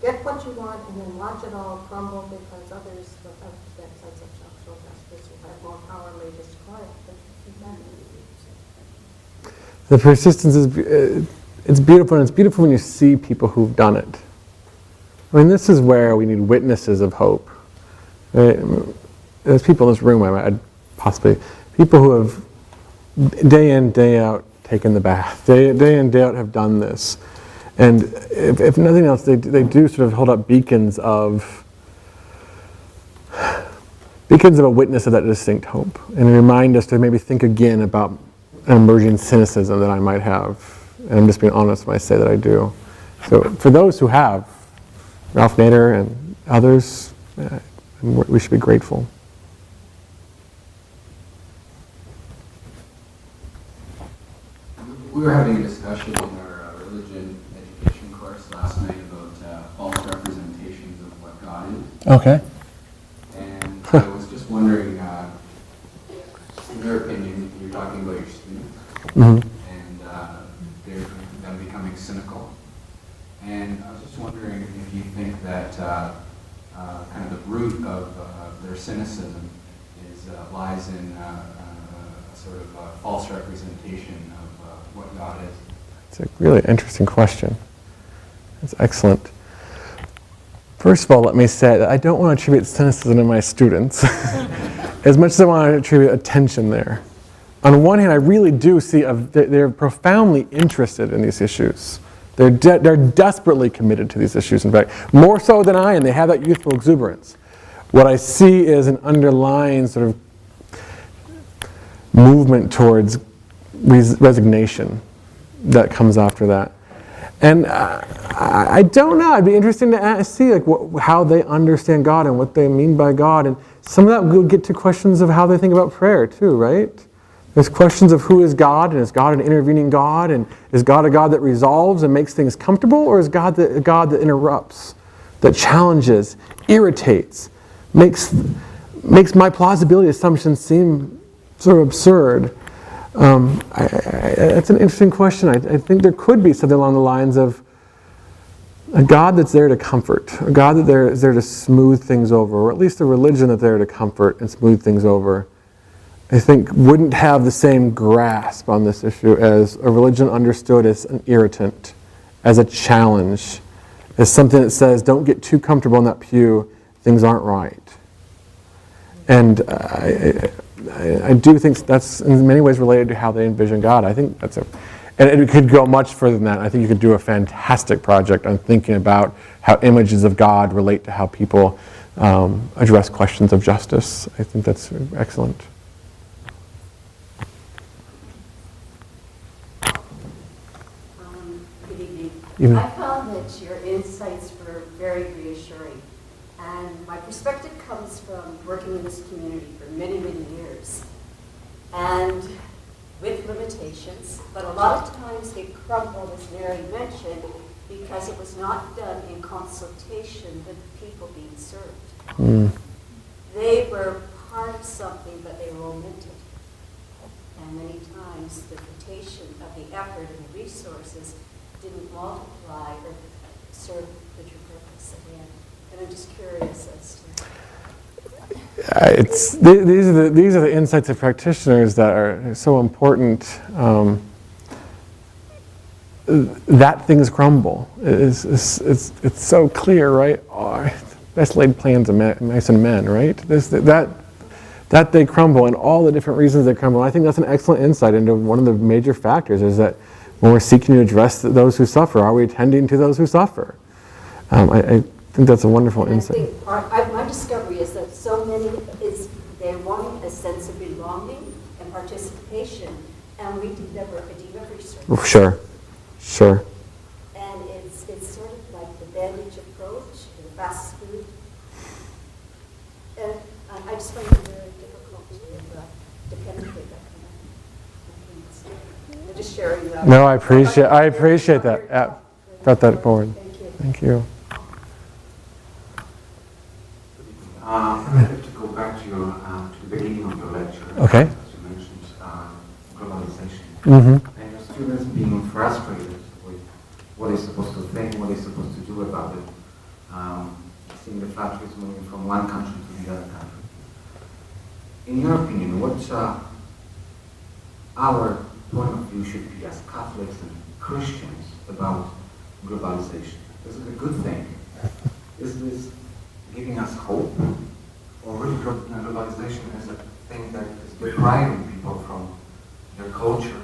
get what you want and then watch it all crumble because others without that sense of social justice who have more power may destroy it. But The persistence is, it's beautiful, and it's beautiful when you see people who've done it. This is where we need witnesses of hope. There's people in this room, I'd possibly, people who have day in, day out taken the bath, day in, day out have done this. And if nothing else, they do sort of hold up beacons of a witness of that distinct hope, and remind us to maybe think again about an emerging cynicism that I might have. And I'm just being honest when I say that I do. So for those who have, Ralph Nader and others, we should be grateful. We were having a discussion in our religion education course last night about false representations of what God is. Okay. And I was just wondering, in your opinion, you're talking about your students, and they're them becoming cynical. And I was just wondering if you think that kind of the root of their cynicism lies in a sort of false representation of what God is. It's a really interesting question. It's excellent. First of all, let me say that I don't want to attribute cynicism to my students as much as I want to attribute attention there. On one hand, I really do see they're profoundly interested in these issues. They're desperately committed to these issues, in fact, more so than I am. They have that youthful exuberance. What I see is an underlying sort of movement towards resignation that comes after that. And I don't know. It'd be interesting to see how they understand God and what they mean by God. And some of that will get to questions of how they think about prayer too, right? There's questions of who is God, and is God an intervening God, and is God a God that resolves and makes things comfortable, or is God a God that interrupts, that challenges, irritates, makes my plausibility assumptions seem sort of absurd? That's an interesting question. I think there could be something along the lines of a God that's there to comfort, a God that is there to smooth things over, or at least a religion that's there to comfort and smooth things over, I think wouldn't have the same grasp on this issue as a religion understood as an irritant, as a challenge, as something that says, don't get too comfortable in that pew, things aren't right. And I do think that's in many ways related to how they envision God. I think that's and it could go much further than that. I think you could do a fantastic project on thinking about how images of God relate to how people address questions of justice. I think that's excellent. Good evening. Evening. I found that your insights were very reassuring. And my perspective comes from working in this community for many, many years. And with limitations, but a lot of times they crumbled, as Mary mentioned, because it was not done in consultation with the people being served. They were part of something, but they were omitted. And many times the rotation of the effort and the resources didn't multiply or serve the true purpose at the end. And I'm just curious as to... These are the insights of practitioners that are so important. That things crumble. It's so clear, right? Oh, best laid plans of mice and men, right? That they crumble, and all the different reasons they crumble. I think that's an excellent insight into one of the major factors is that when we're seeking to address those who suffer, are we attending to those who suffer? I think that's a wonderful insight. I think my discovery is that so many they're wanting a sense of belonging and participation, and we deliver a delivery service. Sure. And it's sort of like the bandage approach, the fast food. And I just find it very difficult to penetrate that kind of. I'm just sharing that. No, I appreciate that. Yeah, brought that forward. Thank you. I'd like to go back to the beginning of your lecture. Okay. As you mentioned, globalization. Mm-hmm. And your students being frustrated with what they're supposed to think, what they're supposed to do about it. Seeing the flatteries moving from one country to the other country. In your opinion, what our point of view should be as Catholics and Christians about globalization? Is it a good thing? Is this giving us hope? Or really globalization is a thing that is depriving people from their culture,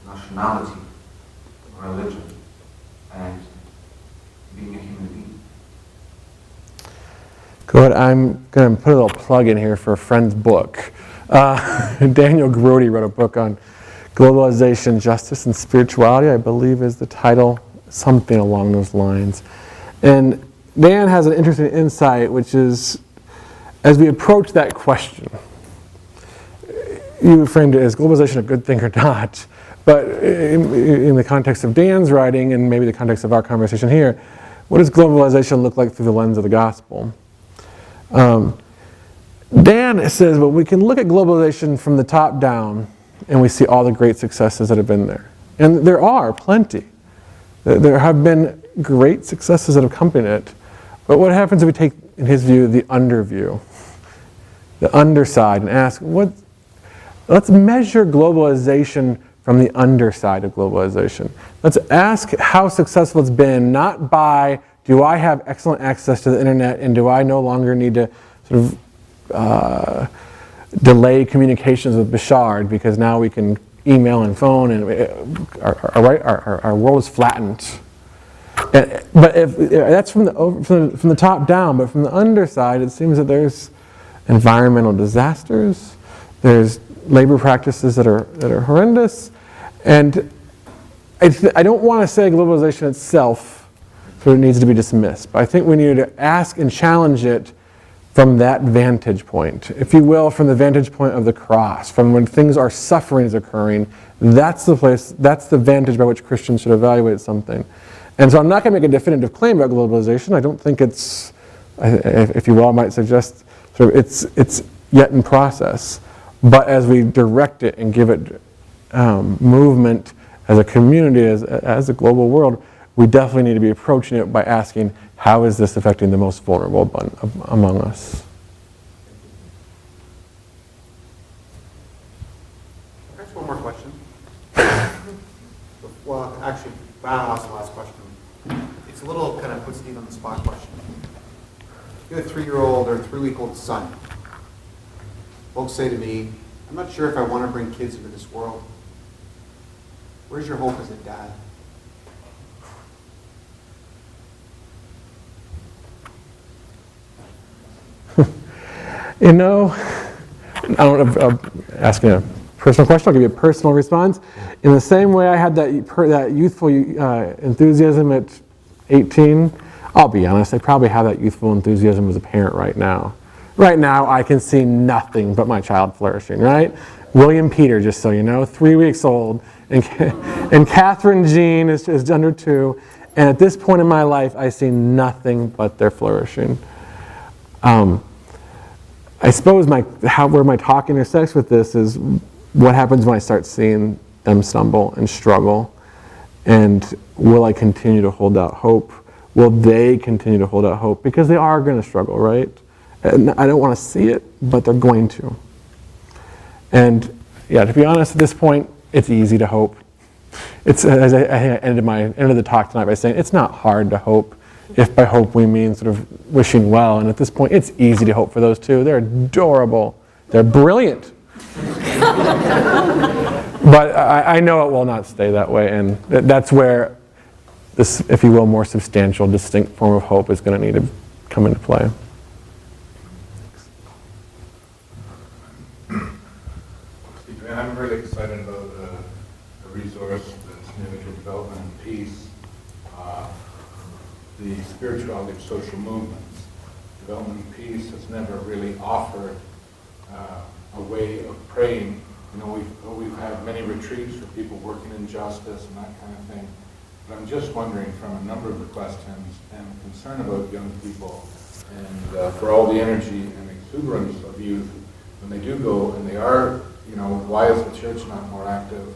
nationality, religion, and being a human being? Good. I'm going to put a little plug in here for a friend's book. Daniel Grody wrote a book on globalization, justice, and spirituality, I believe is the title, something along those lines. And Dan has an interesting insight, which is, as we approach that question, you framed it as globalization a good thing or not, but in the context of Dan's writing, and maybe the context of our conversation here, what does globalization look like through the lens of the gospel? Dan says, well, we can look at globalization from the top down, and we see all the great successes that have been there. And there are plenty. There have been great successes that have accompanied it. But what happens if we take, in his view, the underview, the underside, and ask, let's measure globalization from the underside of globalization. Let's ask how successful it's been, not by, do I have excellent access to the internet, and do I no longer need to sort of delay communications with Bashard because now we can email and phone, and our world is flattened. But if that's from the top down, but from the underside, it seems that there's environmental disasters, there's labor practices that are horrendous, and I don't want to say globalization itself sort of needs to be dismissed, but I think we need to ask and challenge it from that vantage point, if you will, from the vantage point of the cross, from when things are suffering is occurring. That's the place, that's the vantage by which Christians should evaluate something. And so I'm not going to make a definitive claim about globalization. I don't think it's, if you will, I might suggest sort of it's yet in process. But as we direct it and give it movement as a community, as a global world, we definitely need to be approaching it by asking, how is this affecting the most vulnerable among us? Can I ask one more question? Well, actually, I'll ask the last question. It's a little kind of put Steve on the spot question. You have a 3-year-old or 3-week-old son. Folks say to me, I'm not sure if I want to bring kids into this world. Where's your hope as a dad? You know, I'm asking a personal question. I'll give you a personal response. In the same way I had that youthful enthusiasm at 18, I'll be honest, I probably have that youthful enthusiasm as a parent right now. Right now, I can see nothing but my child flourishing, right? William Peter, just so you know, 3 weeks old, and Catherine Jean is under 2, and at this point in my life, I see nothing but their flourishing. I suppose where my talk intersects with this is what happens when I start seeing them stumble and struggle, and will I continue to hold out hope? Will they continue to hold out hope? Because they are going to struggle, right? And I don't want to see it, but they're going to. And yeah, to be honest, at this point, it's easy to hope. It's, as I ended the talk tonight by saying, it's not hard to hope. If by hope we mean sort of wishing well, and at this point, it's easy to hope for those two. They're adorable. They're brilliant. But I know it will not stay that way, and that's where this, if you will, more substantial, distinct form of hope is going to need to come into play. I'm really excited about a resource that's new to development and peace, the spirituality of social movements. Development and peace has never really offered a way of praying. You know, we've had many retreats for people working in justice and that kind of thing. But I'm just wondering, from a number of the questions and concern about young people, and for all the energy and exuberance of youth, when they do go and they are, you know, why is the church not more active?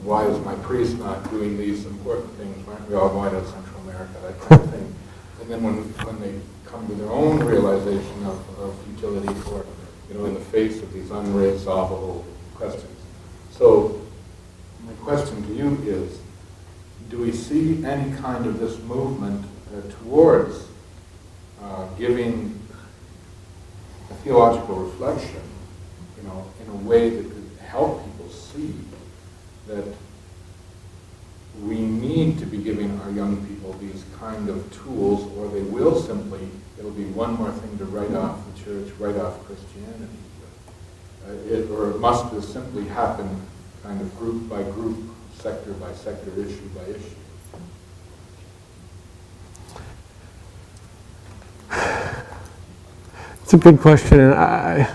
Why is my priest not doing these important things? Why aren't we all going to Central America? That kind of thing. And then when they come to their own realization of futility, or, you know, in the face of these unresolvable questions. So my question to you is, do we see any kind of this movement towards giving a theological reflection, you know, in a way that could help people see that we need to be giving our young people these kind of tools, or they will simply, it'll be one more thing to write off the church, write off Christianity. Or it must just simply happen kind of group by group, sector by sector, issue by issue. It's a big question, and I'm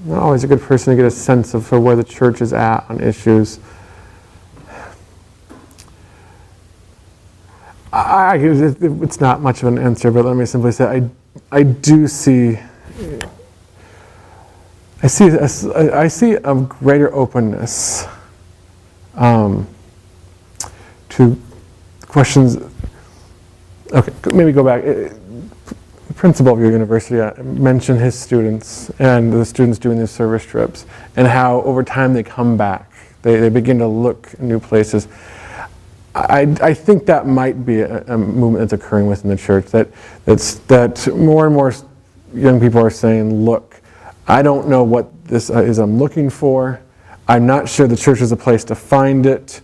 not always a good person to get a sense of where the church is at on issues. It's not much of an answer, but let me simply say I do see. I see a greater openness to questions. Okay, maybe go back. The principal of your university mentioned his students and the students doing these service trips, and how over time they come back. They begin to look in new places. I think that might be a movement that's occurring within the church, that more and more young people are saying, look, I don't know what this is I'm looking for. I'm not sure the church is a place to find it,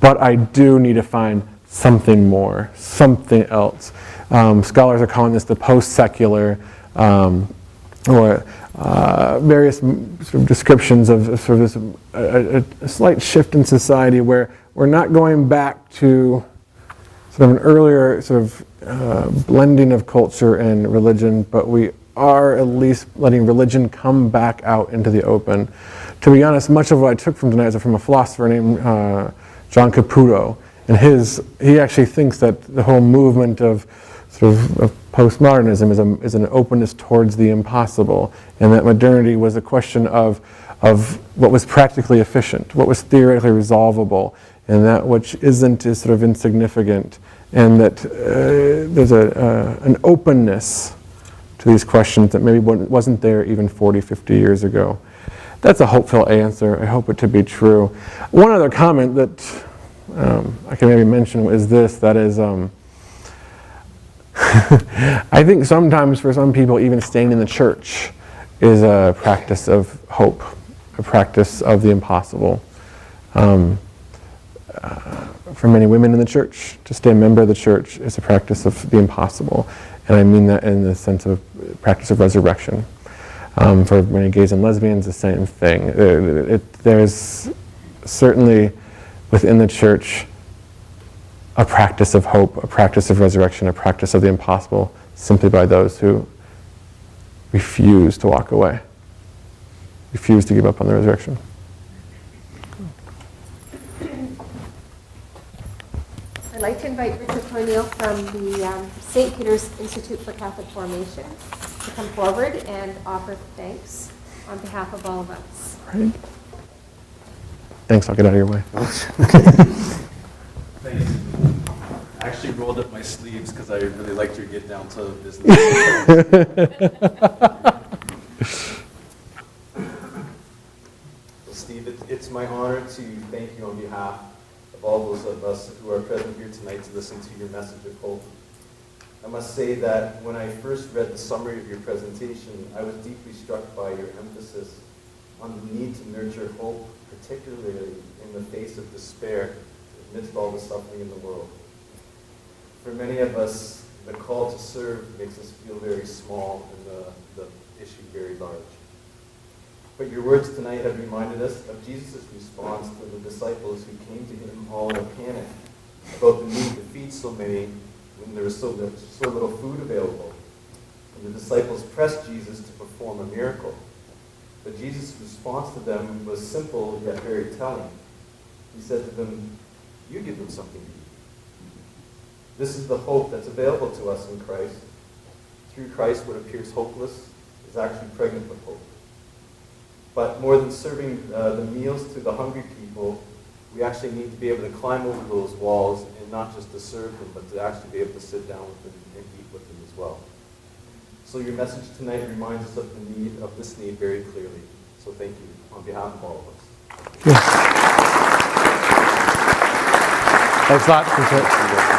but I do need to find something more, something else. Scholars are calling this the post-secular, or various sort of descriptions of sort of this a slight shift in society where we're not going back to sort of an earlier sort of blending of culture and religion, but we are at least letting religion come back out into the open. To be honest, much of what I took from tonight is from a philosopher named John Caputo, and he actually thinks that the whole movement of sort of postmodernism is an openness towards the impossible, and that modernity was a question of what was practically efficient, what was theoretically resolvable, and that which isn't is sort of insignificant. and that there's an openness to these questions that maybe wasn't there even 40, 50 years ago. That's a hopeful answer. I hope it to be true. One other comment that I can maybe mention is this, that is, I think sometimes for some people even staying in the church is a practice of hope, a practice of the impossible. For many women in the church, to stay a member of the church is a practice of the impossible. And I mean that in the sense of practice of resurrection. For many gays and lesbians, the same thing. There's certainly within the church a practice of hope, a practice of resurrection, a practice of the impossible, simply by those who refuse to walk away, refuse to give up on the resurrection. I'd like to invite Richard Cornell from the St. Peter's Institute for Catholic Formation to come forward and offer thanks on behalf of all of us. Right. Thanks, I'll get out of your way. Thanks. I actually rolled up my sleeves because I really liked your get down to business. Well, Steve, it's my honor to thank you on behalf of all those of us who are present here tonight to listen to your message of hope. I must say that when I first read the summary of your presentation, I was deeply struck by your emphasis on the need to nurture hope, particularly in the face of despair, amidst all the suffering in the world. For many of us, the call to serve makes us feel very small and the issue very large. But your words tonight have reminded us of Jesus' response to the disciples who came to him all in a panic about the need to feed so many when there was so little food available. And the disciples pressed Jesus to perform a miracle. But Jesus' response to them was simple yet very telling. He said to them, "You give them something to eat." This is the hope that's available to us in Christ. Through Christ, what appears hopeless is actually pregnant with hope. But more than serving the meals to the hungry people, we actually need to be able to climb over those walls and not just to serve them, but to actually be able to sit down with them and eat with them as well. So your message tonight reminds us of the need of this need very clearly. So thank you on behalf of all of us. Thanks a lot. Appreciate it.